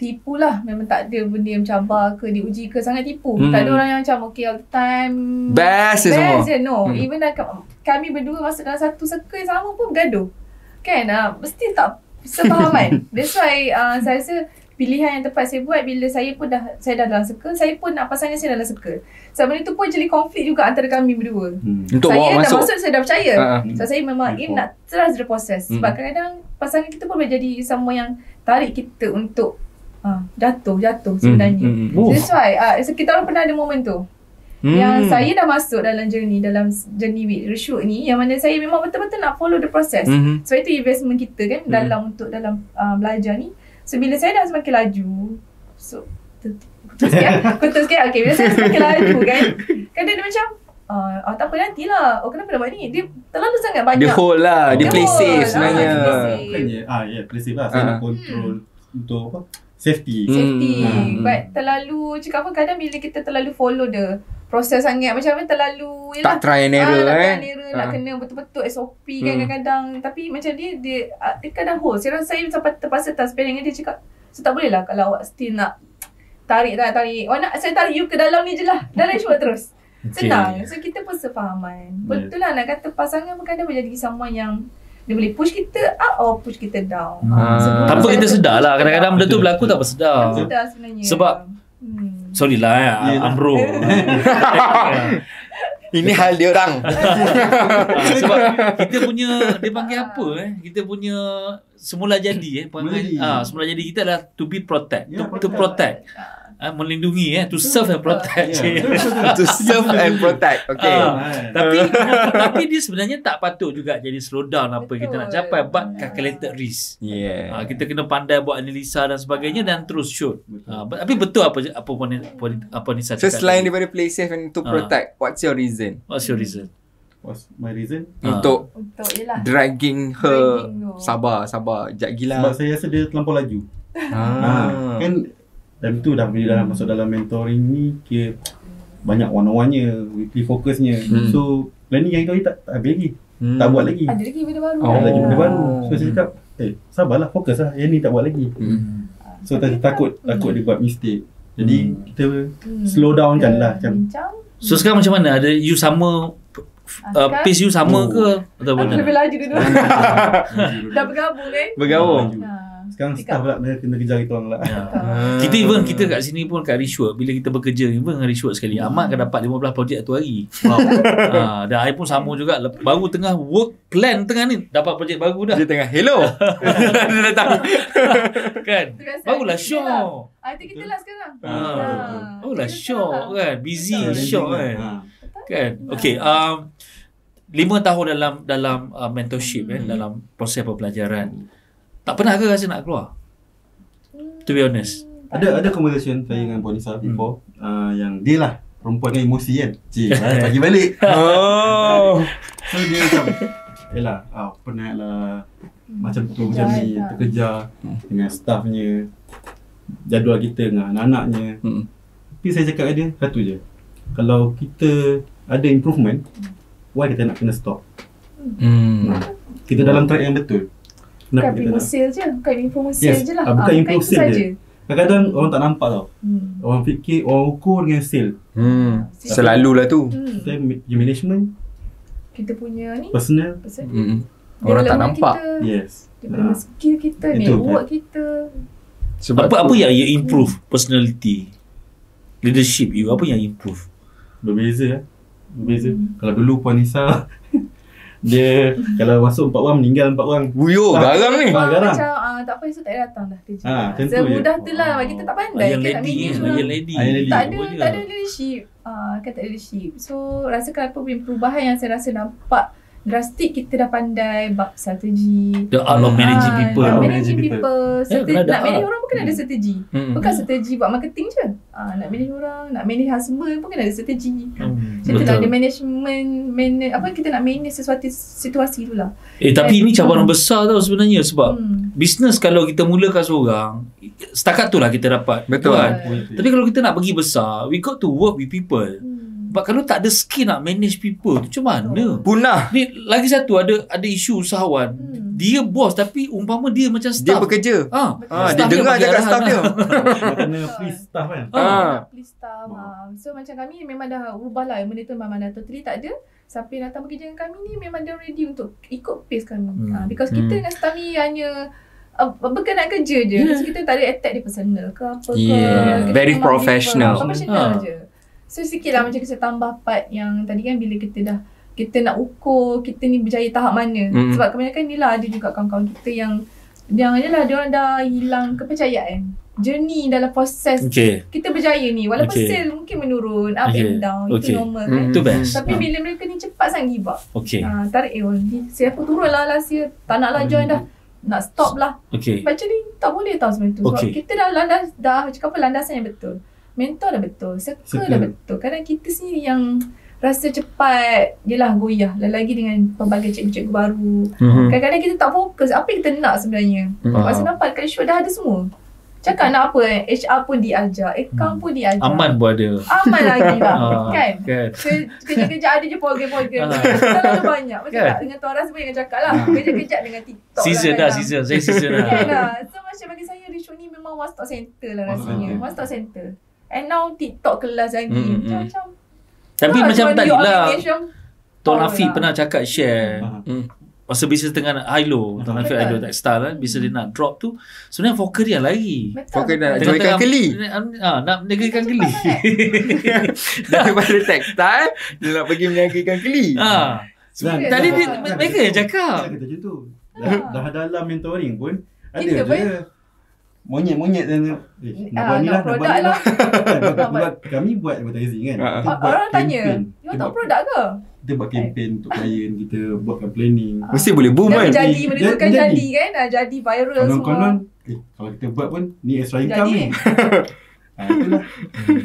tipu lah. Memang tak ada benda yang mencabar ke, diuji ke, sangat tipu. Tak ada orang yang macam okay all the time. Best semua. Je, no. Even kami berdua masuk dalam satu circle yang sama pun bergaduh. Kan, mesti tak sepahaman. That's why saya rasa pilihan yang tepat saya buat bila saya dah dalam circle, saya pun nak pasangan saya dalam circle. Sebab benda tu pun jadi konflik juga antara kami berdua. Untuk saya bawa dah masuk. saya dah percaya. So saya memang aim nak trust the process. Sebab kadang-kadang pasangan kita pun boleh jadi sama yang tarik kita untuk jatuh sebenarnya. That's why so kita orang pernah ada momen tu. Yang saya dah masuk dalam journey with Rishwood ni, yang mana saya memang betul-betul nak follow the process. Sebab itu investment kita kan dalam belajar ni. So bila saya dah semakin laju, so betul sikit. Okay, bila saya semakin laju kan, kadang dia macam tak apa nantilah. Kenapa nak buat ni? Dia terlalu sangat banyak. Dia hold lah. Dia play safe sebenarnya. Bukannya play safe lah. Saya nak control untuk apa? Safety. But terlalu cakap apa, kadang bila kita terlalu follow the proses sangat, macam terlalu tak try and error nak kena betul-betul SOP kan kadang-kadang. Tapi macam dia kadang hold. Saya rasa saya terpaksa transparent dengan dia, cakap so tak boleh lah kalau awak still nak tarik. Saya tarik you ke dalam ni je lah. Dalam Rishwood terus. Senang. So kita pun sefahaman. Betul lah nak kata pasangan pun kadang boleh jadi sama yang dia boleh push kita up or push kita down. Tanpa kita sedar lah. Kadang-kadang benda tu berlaku tak bersedar. Tak sedar sebenarnya. Sebab sorry lah Amro. Ini hal dia orang. Sebab kita punya, dia panggil apa kita punya semula jadi semula jadi kita adalah to be protect. To protect. Melindungi to serve and protect. To serve and protect. Okay. Tapi dia sebenarnya tak patut juga jadi slow down apa kita nak capai, but calculated risk. Kita kena pandai buat analisa dan sebagainya dan terus shoot. Tapi betul apa Nisa cakap. So selain daripada play safe and to protect, what's your reason? What's my reason? Untuk dragging her sabar jap gila. Sebab saya rasa dia terlampau laju. Kan dan tu dah bila masuk dalam mentoring ni, banyak one-on-one-nya, weekly fokusnya. So planning yang tak habis lagi. Tak buat lagi. Ada lagi benda baru. Ada lagi benda baru. So saya cakap, sabarlah, fokus lah. Yang ni tak buat lagi. So takut dia buat mistake. Jadi kita slow down kan lah. So sekarang macam mana? Ada you sama pace you sama ke? Aku lebih laju dulu. Dah bergabung kan? Bergabung. Sekarang staff pula kena kejar kita orang lah. Kita kat sini pun kat Rishwood, bila kita bekerja even dengan Rishwood sekali, Ahmad akan dapat 15 projek satu hari. Dan I pun sama juga, baru tengah work plan tengah ni dapat projek baru dah. Dia tengah hello. Dia datang. Kan? Barulah show. Itu kita lah sekarang. Barulah show kan. Busy show kan. Kan? Okay, 5 tahun dalam mentorship dalam proses pembelajaran. Tak pernah ke rasa nak keluar? To be honest. Ada conversation saya dengan Puan Nisa before, yang dia lah perempuan dengan emosi kan. Bagi balik. So dia macam yelah, penat lah macam tu, macam ni, terkejar dengan staffnya, jadual kita dengan anak-anaknya. Tapi saya cakap dengan dia satu je, kalau kita ada improvement, why kita nak kena stop? Kita dalam track yang betul. Bukan improve sale je. Bukan improve sale je lah. Bukan improve sale je. Kadang-kadang orang tak nampak tau. Orang fikir orang ukur dengan sale. Selalulah tu. Kita punya management, kita punya ni personal. Orang tak nampak. Yes. Daripada skill kita, network kita. Sebab apa yang improve personality, leadership you? Apa yang improve? Berbeza. Kalau dulu Puan Nisa dia kalau masuk 4 orang meninggal 4 orang. Buyo, garang ni. Macam tak apa, esok tak datang dah kerja. Semudah tu lah. Kita tak pandai. Yang lady. Tak ada leadership. Tak ada leadership. So rasakan apa perubahan yang saya rasa nampak drastik. Kita dah pandai bab strategi, the art of managing people. Managing people. Nak manage orang pun kena ada strategi. Bukan strategi buat marketing je. Nak manage orang, nak manage husband pun kena ada strategi. Macam tu lah, ada management, apa kita nak manage sesuatu situasi tu lah. Tapi ini cabaran besar tau sebenarnya. Sebab bisnes kalau kita mulakan seorang, setakat tu lah kita dapat. Betul kan? Tapi kalau kita nak pergi besar, we got to work with people. Sebab kalau tak ada skill nak manage people tu, macam mana? Punah. Ni lagi satu, ada isu usahawan. Dia bos tapi umpama dia macam staff. Dia bekerja. Dia dengar cakap staff dia. Kena please staff kan. Please staff. So macam kami memang dah ubah lah. Benda tu memang dah totally tak ada. Siapa yang datang bekerja dengan kami ni memang dia ready untuk ikut pace kami. Because kita dengan staff ni hanya berkenaan kerja je. So kita tak ada attack dia personal ke apa ke. Very professional. Professional je. So sikit lah macam kita tambah part yang tadi kan, bila kita nak ukur kita ni berjaya tahap mana. Sebab kebanyakan ni lah ada juga kawan-kawan kita yang yelah, dia orang dah hilang kepercayaan. Journey dalam proses kita berjaya ni, walaupun sale mungkin menurun, up and down, itu normal kan. Itu best. Tapi bila mereka ni cepat sangat give up. Tarik siapa turun lah last year, tak nak lah join dah, nak stop lah. Macam ni tak boleh tau sebenarnya tu. Sebab kita dah cakap apa, landasan yang betul, mentor dah betul, circle dah betul. Kadang kita sendiri yang rasa cepat yelah goyah, lagi dengan pelbagai cikgu-cikgu baru. Kadang-kadang kita tak fokus apa yang kita nak sebenarnya. Masa nampak kat show dah ada semua. Cakap nak apa, HR pun diajar, account pun diajar, Aman pun ada. Aman lagi lah. Kan? Kerja-kerja ada je program-program. Terlalu banyak. Betul tak? Dengan Tuan Ras pun jangan cakap lah. Kerja-kerja dengan TikTok season lah. Saya season dah. Kan lah. So macam bagi saya, Risho ni memang one stop center lah rasanya. One stop center. And now TikTok kelas lagi. Macam-macam. Tapi macam tadi lah, Tuan Afiq pernah cakap share masa bisnes dengan Hilo, Tuan Afiq Hilo Textile kan, bisnes dia nak drop tu, sebenarnya fokus dia lagi. Fokus dia nak jualkan keli. Nak meniagakan keli. Daripada textile, dia nak pergi meniagakan keli. Tadi mereka yang cakap. Kata macam tu. Dah dalam mentoring pun ada je monyet-monyet dan nak produk lah. Kami buat advertising kan. Orang tanya, you tahu produk ke? Kita buat campaign untuk klien, kita buatkan planning. Mesti boleh boom kan. Jadi menentukan jadi kan. Jadi viral semua. Konon-konon kalau kita buat pun ni extra income ni.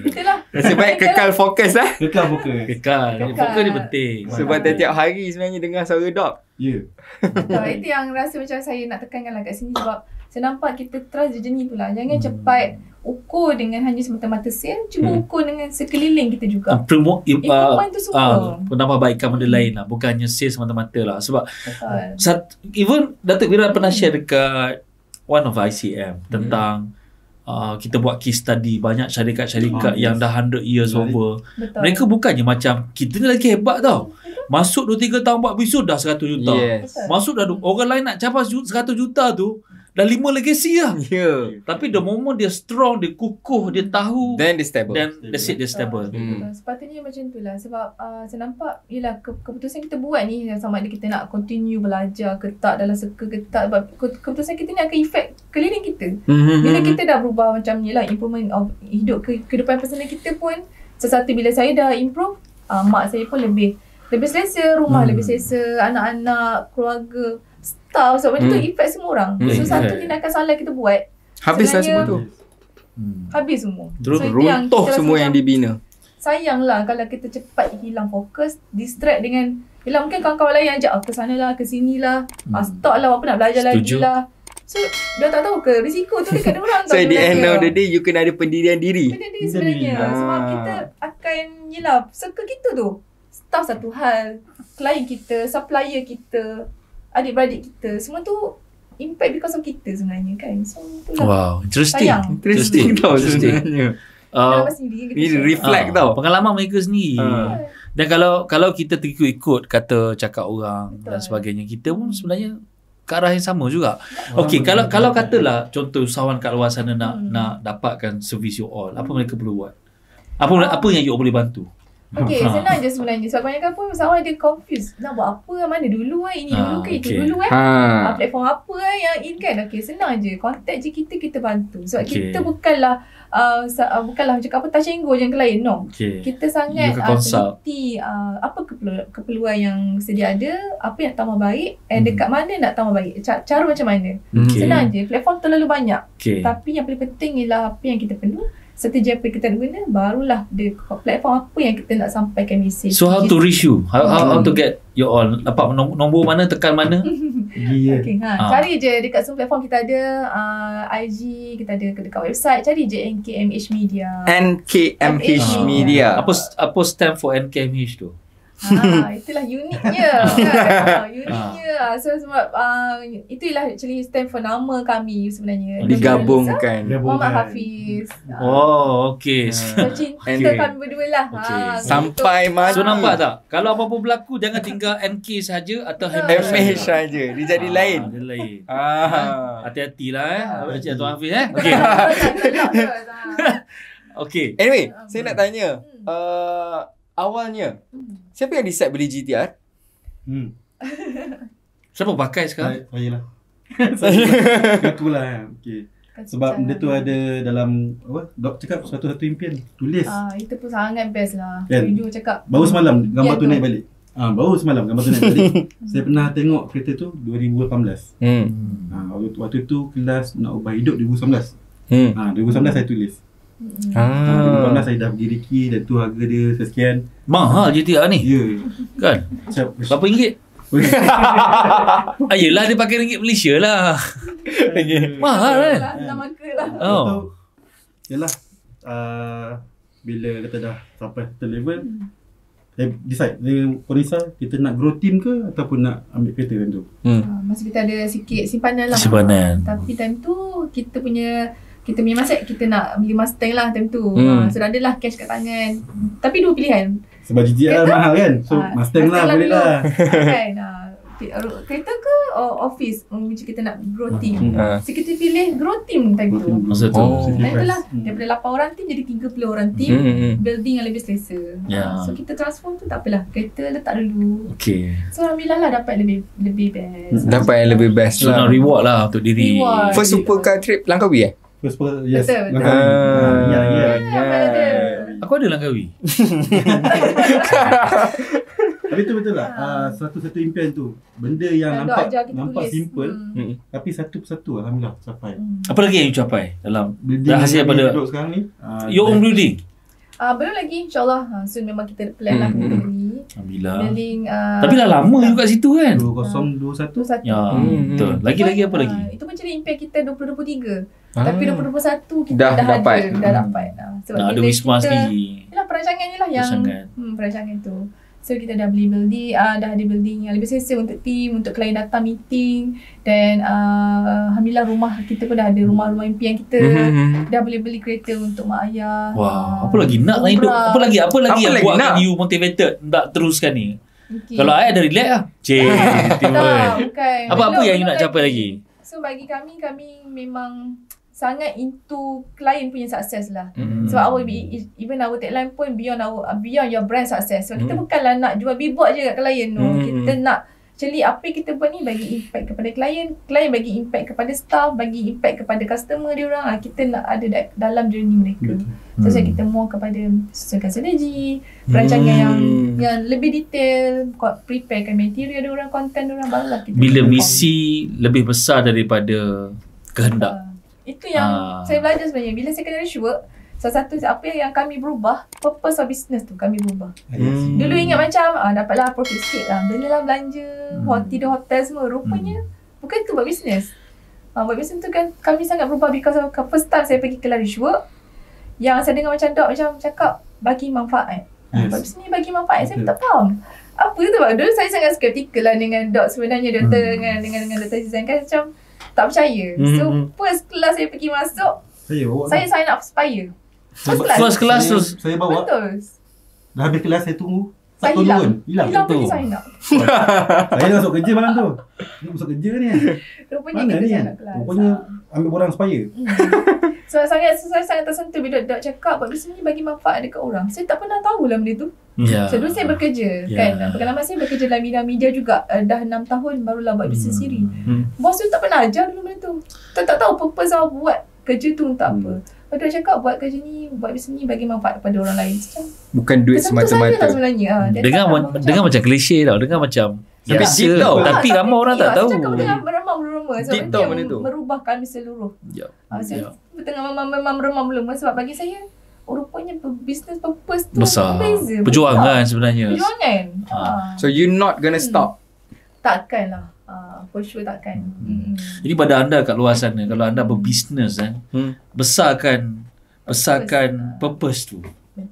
Itulah. Nasib baik kekal fokus lah. Kekal fokus. Fokus dia penting. Sebab tiap hari sebenarnya dengar suara dog. Ya. Itu yang rasa macam saya nak tekankan lah kat sini. Sebab saya nampak kita trust jenis tu lah. Jangan cepat ukur dengan hanya semata-mata sale. Cuba ukur dengan sekeliling kita juga. Improvement tu semua. Penambahbaikan benda lain lah. Bukan hanya sale semata-mata lah. Sebab even Datuk Viran pernah share dekat one of ICM tentang kita buat case study banyak syarikat-syarikat yang dah 100 years over. Mereka bukannya macam kita ni lagi hebat tau. Masuk 2-3 tahun buat bisnes dah 100 juta. Masuk dah orang lain nak capai 100 juta tu dah 5 legacy lah. Yeah. Tapi the moment dia strong, dia kukuh, dia tahu, then dia stable. Then that's it, dia stable. Sepatutnya macam tu lah. Sebab saya nampak yelah keputusan kita buat ni, sama ada kita nak continue belajar ke tak dalam circle ke tak, sebab keputusan kita ni akan efek keliling kita. Bila kita dah berubah macam ni lah, improvement of hidup kehidupan personal kita pun, sesuatu bila saya dah improve, mak saya pun lebih selesa, rumah lebih selesa, anak-anak, keluarga, staff. Sebab benda tu efek semua orang. So satu tindakan salah kita buat, habislah semua tu. Habis semua. Terus runtuh semua yang dibina. Sayanglah kalau kita cepat hilang fokus, distract dengan yelah mungkin kawan-kawan lain ajak ke sana lah, ke sini lah, stop lah, apa nak belajar lagi lah. So dia tak tahu ke risiko tu dekat diorang. So at the end of the day, you kena ada pendirian diri. Pendirian sebenarnya. Sebab kita akan yelah, circle kita tu, staff satu hal, klien kita, supplier kita, adik-beradik kita, semua tu impact because of kita sebenarnya kan. So itulah. Wow, interesting. Interesting tau sebenarnya. Ini reflect tau pengalaman mereka sendiri. Dan kalau kita ikut kata cakap orang dan sebagainya, kita pun sebenarnya ke arah yang sama juga. Okey, kalau katalah contoh usahawan kat luar sana nak dapatkan servis you all, apa mereka perlu buat? Apa yang you all boleh bantu? Okay, senang je sebenarnya. Sebab kebanyakan pun usahawan dia confused. Nak buat apa? Mana dulu ini dulu ke itu dulu platform apa yang in kan? Okay, senang je. Contact je kita bantu. Sebab kita bukanlah cakap apa touch and go je yang klien. No. Kita sangat teliti apa keperluan yang sedia ada, apa yang tambah baik, and dekat mana nak tambah baik. Cara macam mana. Senang je. Platform terlalu banyak. Tapi yang paling penting ialah apa yang kita perlu. Strategi apa kita nak guna, barulah dia platform apa yang kita nak sampaikan mesej. So how to reach you? How to get you all? Dapat nombor mana, tekan mana? Okay, cari je dekat semua platform kita ada, IG, kita ada dekat website, cari je NKMH Media. NKMH Media. Apa stand for NKMH tu? Itulah uniknya kan. Uniknya. So sebab itulah actually stand for nama kami sebenarnya. Digabungkan. Muhammad Hafiz. Oh, okay. So cinta kami berdua lah. Sampai mana. So nampak tak? Kalau apa-apa berlaku, jangan tinggal NK saja atau MH saja. Dia jadi lain. Dia lain. Hati-hatilah Encik Tuan Hafiz Okay. Okay. Anyway, saya nak tanya. Awalnya, siapa yang decide beli GTR? Siapa pakai sekarang? Saya lah. Itulah. Okay. Sebab benda tu ada dalam Dok cakap satu-satu impian. Tulis. Itu pun sangat best lah. Kan? Cakap. Baru semalam gambar tu naik balik. Baru semalam gambar tu naik balik. Saya pernah tengok kereta tu 2018. Waktu tu kelas nak ubah hidup 2019. 2019 saya tulis. 2018 saya dah pergi Riki dan tu harga dia sekian. Mahal GTR ni. Ya. Kan? Berapa ringgit? Yelah dia pakai ringgit Malaysia lah. Mahal kan? Yelah. Bila kata dah sampai satu level, saya decide Korisa kita nak grow team ke ataupun nak ambil kereta macam tu. Masa kita ada sikit simpanan lah. Tapi time tu kita punya mindset kita nak beli Mustang lah time tu. So ada lah cash kat tangan. Tapi dua pilihan. Sebab GTR mahal kan. So Mustang lah boleh lah. Kan. Kereta ke office macam kita nak grow team. So kita pilih grow team time tu. Masa tu. Itulah daripada 8 orang team jadi 30 orang team. Building yang lebih selesa. So kita transform tu tak apalah. Kereta letak dulu. So alhamdulillah lah dapat lebih best. Dapat yang lebih best lah. So nak reward lah untuk diri. First supercar trip Langkawi Yes. Betul. Aku ada Langkawi. Tapi tu betul lah. Satu-satu impian tu. Benda yang nampak simple. Tapi satu persatu alhamdulillah capai. Apa lagi yang you capai dalam hasil pada duduk sekarang ni? Your own building? Belum lagi insyaAllah. Soon memang kita plan lah beli. Alhamdulillah. Building, tapi dah lama you kat situ kan? 2021. Ya, betul. Lagi apa lagi? Itu pun jadi impian kita 2023. Tapi 2021 kita dah dapat. Sebab ada Wisma sendiri. Yalah perancangan je lah yang perancangan tu. So kita dah beli building, dah ada building yang lebih selesa untuk team, untuk klien datang meeting. Dan alhamdulillah rumah kita pun dah ada rumah-rumah impian kita. Dah boleh beli kereta untuk mak ayah. Wah, apa lagi nak hidup? Apa lagi yang buatkan you motivated nak teruskan ni? Kalau I ada relax lah. Apa yang you nak capai lagi? So bagi kami memang sangat into klien punya sukses lah. Sebab even our tagline pun beyond your brand success. So kita bukanlah nak jual billboard je kat klien tu. Kita nak actually apa yang kita buat ni bagi impact kepada klien bagi impact kepada staff, bagi impact kepada customer dia orang. Kita nak ada dalam journey mereka. So kita more kepada sesuaikan strategi, perancangan yang lebih detail, preparekan material dia orang, content dia orang, barulah kita. Bila misi lebih besar daripada kehendak. Itu yang saya belajar sebenarnya. Bila saya kena Rishwork, salah satu apa yang kami berubah, purpose of business tu kami berubah. Dulu ingat macam dapatlah profit sikit lah, belilah belanja, tidur hotel semua. Rupanya bukan tu buat business. Buat business tu kan kami sangat berubah because of first time saya pergi ke Rishwork, yang saya dengar macam Dok macam cakap bagi manfaat. Buat business ni bagi manfaat, saya tak faham. Apa tu Pak? Dulu saya sangat skeptikal lah dengan Dok sebenarnya, doktor dengan Dr. Zizan kan macam tak percaya. So first class saya pergi masuk, saya sign up Aspire. First class tu saya bawa. Betul. Dah habis kelas saya tunggu. Saya hilang pergi sign up. Saya dah masuk kerja malam tu. Ni masuk kerja ni. Rupanya mana kita ni? sign up kelas. Rupanya ambil borang Aspire. So sangat tersentuh bila Dok cakap buat bisnes ni bagi manfaat dekat orang. Saya tak pernah tahu lah benda tu. So dulu saya bekerja kan. Pengalaman saya bekerja dalam bidang media juga, dah 6 tahun barulah buat bisnes sendiri. Bos tu tak pernah ajar dulu benda tu. Tak tahu purpose awak buat kerja tu untuk apa. Dok cakap buat kerja ni, buat bisnes ni bagi manfaat kepada orang lain. Bukan duit semata-mata. Sebenarnya. Dengar macam klise tau. Dengar macam biasa tau. Tapi ramai orang tak tahu. Saya cakap dengan meremang-meremang sebab dia merubah kami seluruh. Saya tengah memang meremang-meremang sebab bagi saya rupanya business purpose tu besar. Beza. Perjuangan sebenarnya. Perjuangan. So you not gonna stop? Takkan lah. For sure takkan. Jadi pada anda kat luar sana, kalau anda berbisnes besarkan purpose tu.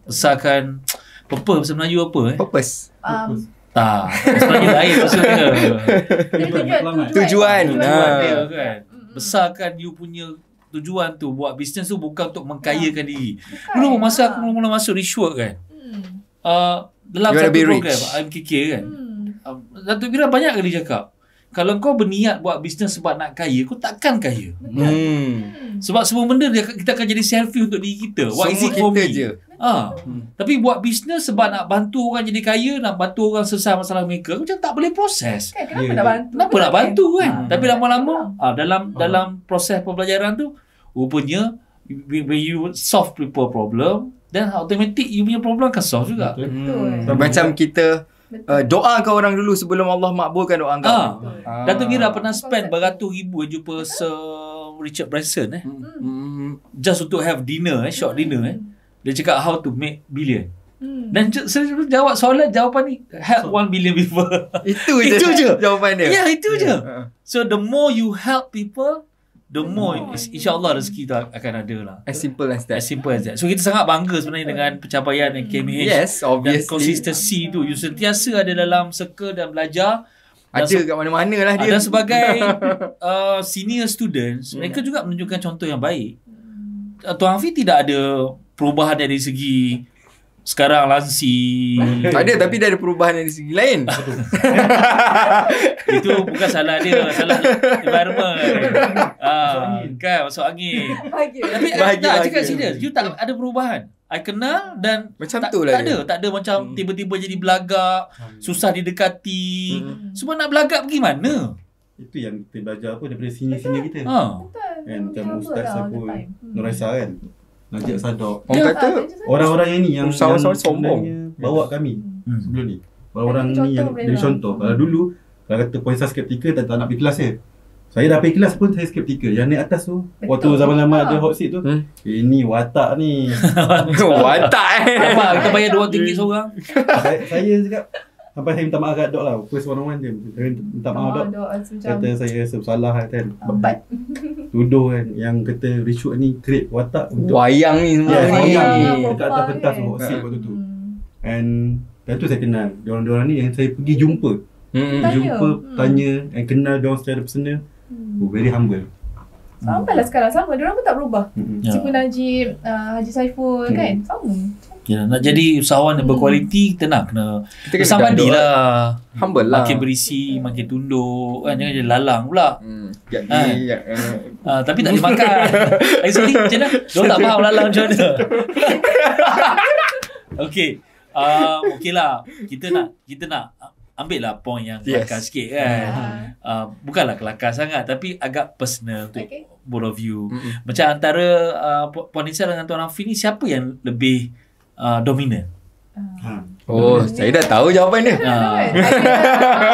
Besarkan purpose bahasa Melayu apa Purpose. Tak. Sebenarnya lain maksudnya. Tujuan dia kan. Besarkan you punya tujuan tu. Buat bisnes tu bukan untuk mengkayakan diri. Dulu masa aku mula masuk Rishwork kan. Dalam satu program MKK kan. Datuk Kira banyak kali cakap, kalau kau berniat buat bisnes sebab nak kaya, kau takkan kaya. Sebab semua benda kita akan jadi selfie untuk diri kita. What is it for me? Tapi buat bisnes sebab nak bantu orang jadi kaya, nak bantu orang selesai masalah mereka, macam tak boleh proses. Kenapa nak bantu kan? Tapi lama-lama dalam proses pembelajaran tu, rupanya when you solve people problem, then automatic you punya problem akan solve juga. Macam kita doakan orang dulu sebelum Allah makbulkan doa kau. Datuk Kira pernah spend beratus ribu jumpa Sir Richard Branson just untuk have dinner, short dinner. Dia cakap how to make billion. Dan saya jawab jawapan ni, help 1 billion people. Itu je jawapan dia. Ya, itu je. So the more you help people, the more insyaAllah rezeki tu akan ada lah. As simple as that. So kita sangat bangga sebenarnya dengan pencapaian KMH. Yes, obviously. Dan konsistensi tu, you sentiasa ada dalam circle dan belajar. Ada kat mana-mana lah dia. Dan sebagai senior students, mereka juga menunjukkan contoh yang baik. Tuan Hafiz tidak ada perubahan dari segi sekarang lansi. Ada, tapi dia ada perubahan dari segi lain. Itu bukan salah dia, salah environment. Kan masuk angin. Tapi tak cakap serius, you tak ada perubahan. I kenal dan macam tu lah tak ada macam tiba-tiba jadi belagak, susah didekati. Sebab nak belagak pergi mana? Itu yang kita belajar apa daripada senior-senior kita. Kan macam Ustaz Sapul Nuraisa kan. Najib Sadok. Orang kata orang-orang yang ni yang sombong bawa kami sebelum ni. Orang-orang ni yang jadi contoh. Kalau dulu kalau kata puan saya skeptikal tak nak pergi kelas dia. Saya dah pergi kelas pun saya skeptikal. Yang naik atas tu waktu zaman lama ada hot seat tu. Ini watak ni. Watak apa kita bayar RM2 seorang. Saya cakap sampai saya minta maaf kat Dok lah. First one-on-one je. Saya minta maaf Dok. Kata saya salah kan. Tuduh kan. Yang kata Rishwork ni create watak untuk wayang ni semua ni. Dekat atas pentas hot seat waktu tu. And tu saya kenal. Diorang-diorang ni yang saya pergi jumpa. Tanya and kenal diorang secara personal. Very humble. Sampailah sekarang sama. Diorang pun tak berubah. Cikgu Najib, Haji Saiful kan, sama. Ya, nak jadi usahawan yang berkualiti, kita nak kena bersambadi lah. Humble lah. Makin berisi, makin tunduk kan. Jangan jadi lalang pula. Tapi tak dimakan. Sorry, macam mana? Diorang tak faham lalang macam mana. Okay. Okay lah. Kita nak ambil lah point yang kelakar sikit kan. Bukanlah kelakar sangat, tapi agak personal untuk both of you. Macam antara Puan Nisa dengan Tuan Afiq ni, siapa yang lebih dominan? Saya dah tahu jawapan dia.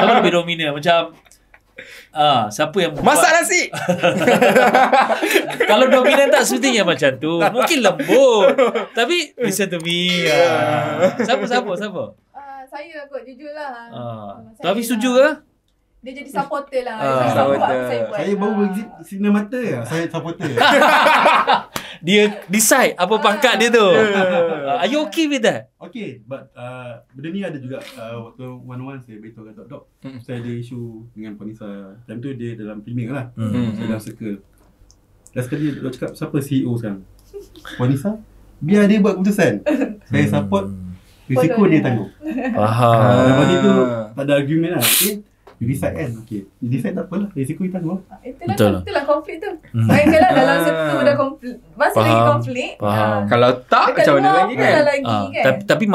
Siapa lebih dominan? Macam siapa yang masak nasi? Kalau dominan tak semestinya macam tu. Mungkin lembut, tapi listen to me. Siapa? Saya kot, jujur lah. Tapi setuju ke? Dia jadi supporter lah. Saya baru bagi signal mata ya. Saya supporter. Dia decide apa pangkat dia tu. Are you okay with that? Okay, but benda ni ada juga waktu one-on-one saya beritahu kat Dok. Saya ada isu dengan Puan Nisa. Time tu dia dalam filming lah. Saya dalam circle. Last kali Dok cakap, siapa CEO sekarang? Puan Nisa? Biar dia buat keputusan. Saya support. Risiko dia tanggung. Lepas itu tak ada argument lah. Okay, you decide kan. Okay, you decide tak apalah. Risiko you tanggung. Itulah konflik tu. Kalau dalam satu dah konflik, masih lagi konflik. Kalau tak, macam mana lagi kan? Tapi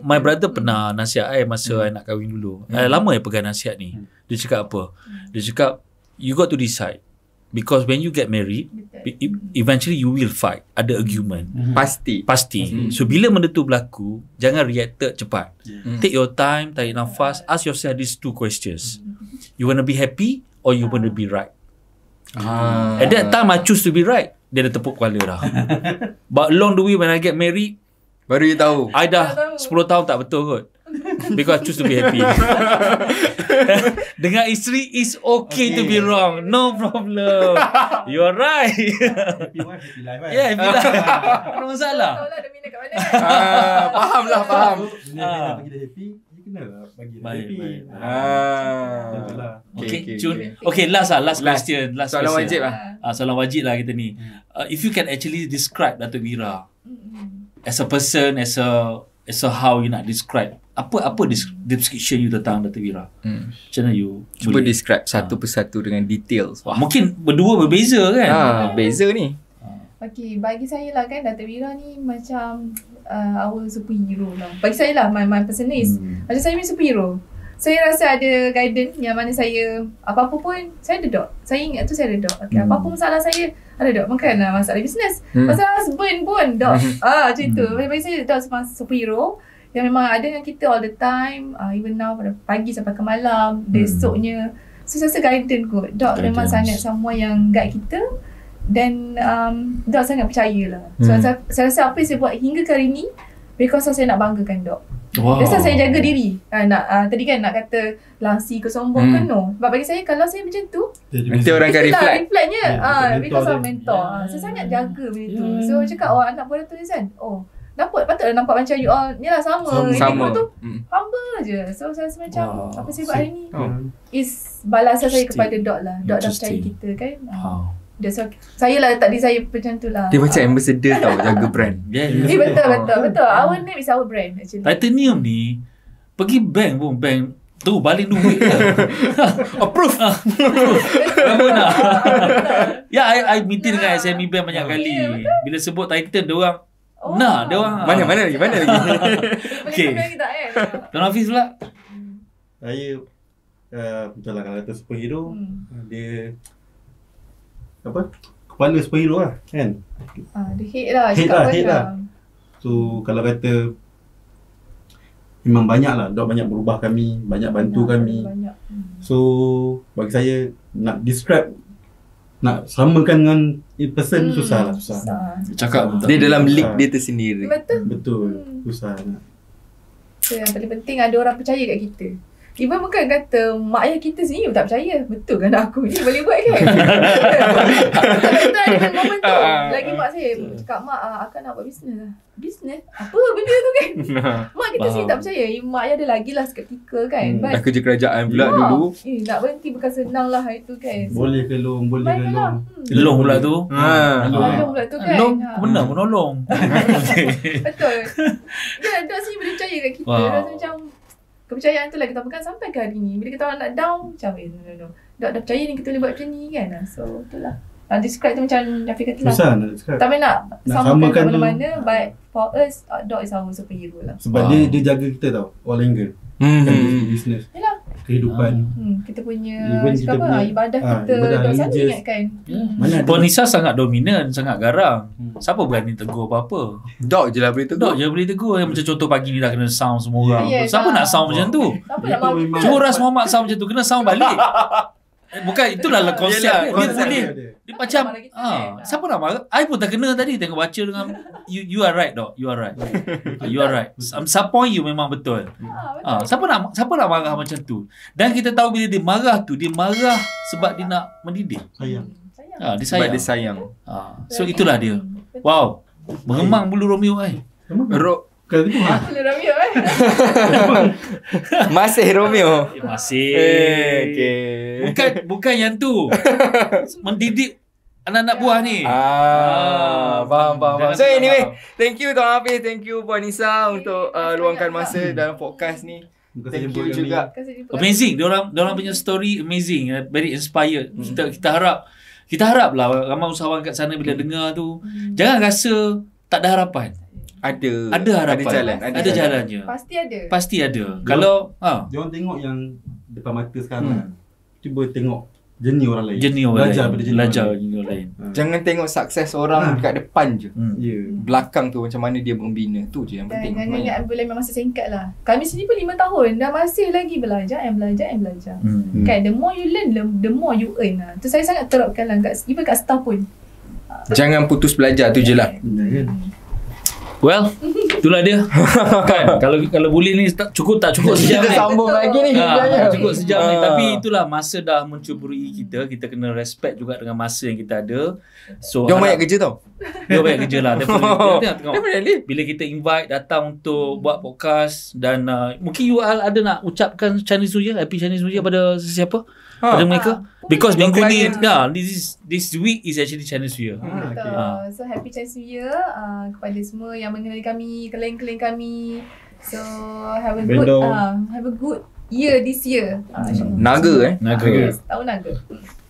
my brother pernah nasihat masa I nak kahwin dulu. Lama pegang nasihat ni. Dia cakap apa? Dia cakap, you got to decide. Because when you get married, eventually you will fight. Ada argument. Pasti. So bila benda tu berlaku, jangan react cepat. Take your time, tarik nafas, ask yourself these two questions. You want to be happy or you want to be right? At that time I choose to be right. Dia dah tepuk kepala dah. But along the way when I get married, baru you tahu. I dah 10 tahun tak betul kot. Because I choose to be happy. Dengan isteri is okay to be wrong. No problem. You are right. Happy wife, happy life kan? Yeah, happy life. Ada masalah. Faham. Bila nak bagi dia happy, you kena bagi dia happy. Okay, last question. Soalan wajib lah. Soalan wajib lah kita ni. If you can actually describe Datuk Wira as a person, as a how you nak describe, apa description you tentang Datuk Wira? Macam mana you cuba describe satu persatu dengan details. Mungkin berdua berbeza kan? Beza ni. Okay, bagi saya lah kan, Datuk Wira ni macam our superhero lah. Bagi saya lah, my personal is macam saya ni superhero. Saya rasa ada guidance yang mana saya apa-apa pun saya ada Dok. Saya ingat tu saya ada Dok. Okay, apa-apa masalah saya ada Dok. Bukan masalah bisnes. Masalah husband pun Dok. Macam tu. Bagi saya Dok semua superhero yang memang ada dengan kita all the time. Even now pada pagi sampai ke malam, besoknya. So saya rasa guidance kot. Dok memang sangat someone yang guide kita. Dan Dok sangat percayalah. So saya rasa apa yang saya buat hingga ke hari ni because saya nak banggakan Dok. That's why saya jaga diri. Tadi kan nak kata langsi ke sombong ke no. Sebab bagi saya kalau saya macam tu, nanti orang akan reflectnya because of mentor. Saya sangat jaga benda tu. So cakap anak buah Datuk Izan, patutlah nampak macam you all ni lah sama. Ini tu humble je. So saya rasa macam apa saya buat hari ni is balasan saya kepada Dok lah. Dok dah percaya kita kan. Saya lah tadi saya macam tu lah. Dia macam ambassador tau, jaga brand. Betul. Our name is our brand actually. Titanium ni pergi bank pun tu balik duit approve. Kamu nak? Ya, I meeting dengan SME Bank banyak kali. Bila sebut Titan dia orang dia orang mana lagi okay. Tuan Hafiz pula. Saya betul lah kalau kata superhero, dia kepala superhero lah kan. Dia head lah. So kalau kata memang banyak lah, Dok banyak berubah kami, banyak bantu kami. So bagi saya nak describe, nak samakan dengan person susah. Cakap dia dalam league dia tersendiri. Betul. Susah nak. So yang paling penting ada orang percaya kat kita. Even bukan kata mak ayah kita sendiri tak percaya. Betul kan aku ni boleh buat kan? Betul dengan momen tu. Lagi mak saya cakap, mak akan nak buat bisnes lah. Bisnes? Apa benda tu kan? Mak kita sendiri tak percaya. Mak ayah ada lagi lah skeptikal kan. Dah kerja kerajaan pula dulu. Nak berhenti bukan senang lah itu kan. Boleh ke long, boleh ke long. Long pula tu. Long pula tu kan. Long benar menolong. Betul. Dia sini boleh percaya kat kita. Rasa macam kepercayaan tu lah kita pegang sampai ke hari ni. Bila kita orang nak down, macam no. Dah percaya ni kita boleh buat macam ni kan. So itulah. Describe tu macam Rafiq kata lah. Susah nak describe. Tak payah nak samakan kat mana-mana. But for us, dog is our superhero lah. Sebab dia jaga kita tau. All angle. Kan business. Yalah. Kehidupan. Kita punya ibadah kita dok selalu ingatkan. Puan Nisa sangat dominan, sangat garang. Siapa berani tegur apa-apa? Dog je lah boleh tegur. Dog je boleh tegur. Yang macam contoh pagi ni dah kena sound semua orang. Siapa nak sound macam tu? Siapa nak mahu kita? Cuma Ras Muhammad sound macam tu, kena sound balik. Bukan, itulah konsep dia. Dia boleh. Dia macam siapa nak marah? I pun tak kena tadi tengok baca dengan you are right dog. You are right. You are right. Some point you memang betul. Siapa nak marah macam tu? Dan kita tahu bila dia marah tu, dia marah sebab dia nak mendidik. Sayang. Dia sayang. Sebab dia sayang. So itulah dia. Wow. Mengemang bulu Romeo Kalau tu Romeo Masih Romeo. Masih. Okay. Bukan yang tu. Mendidik anak-anak buah ni. Faham. So anyway, thank you Tuan Hafiz, thank you Puan Nisa untuk luangkan masa dalam podcast ni. Thank you juga. Amazing. Diorang punya story amazing, very inspired. Kita harap lah ramai usahawan kat sana bila dengar tu, jangan rasa tak ada harapan. Ada harapan. Ada jalannya. Pasti ada. Kalau diorang tengok yang depan mata sekarang, cuba tengok jenis orang lain. Belajar jenis orang lain. Jangan tengok sukses orang dekat depan je. Belakang tu macam mana dia membina, tu je yang penting. Jangan ingat boleh masa singkat lah. Kami sini pun 5 tahun dah masih lagi belajar and belajar. Kan, the more you learn, the more you earn lah. Tu saya sangat terapkan lah even kat staff pun. Jangan putus belajar, tu je lah. Well, itulah dia. Kan, kalau boleh ni cukup sejam ni. Sambung lagi ni. Cukup sejam ni. Tapi itulah masa dah mencuburi kita. Kita kena respect juga dengan masa yang kita ada. So dia banyak kerja tau. Dia banyak kerja lah. Definitely. Bila kita invite datang untuk buat podcast dan mungkin you all ada nak ucapkan Chinese New Year, Happy Chinese New Year pada sesiapa? Pada mereka. Because minggu ni this week is actually Chinese New Year. So happy Chinese New Year kepada semua yang mengenali kami, klien-klien kami. So have a good year this year. Naga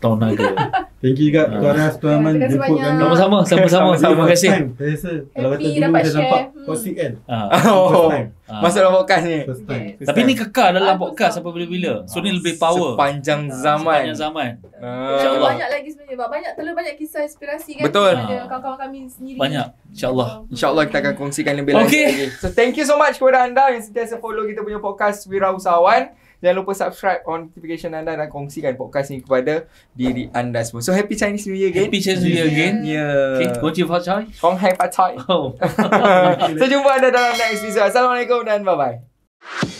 Tahun naga. Thank you juga Tuan Ras, Tuan Aman jemput kami. Sama-sama. Terima kasih. Kalau kata dulu saya nampak Kosik kan. Masuk dalam podcast ni. Tapi ni kekal dalam podcast sampai bila-bila. So ni lebih power. Sepanjang zaman. InsyaAllah. Banyak lagi sebenarnya. Terlalu banyak kisah inspirasi kan. Betul. Ada kawan-kawan kami sendiri. Banyak. InsyaAllah kita akan kongsikan lebih lagi. So thank you so much kepada anda yang sentiasa follow kita punya podcast Wirausahawan. Jangan lupa subscribe on notification anda dan kongsikan podcast ni kepada diri anda semua. So happy Chinese New Year again. Happy Chinese New Year again. Okay, Gongji Fa Chai. Kong Hai Fa Chai. So jumpa anda dalam next episode. Assalamualaikum dan bye-bye.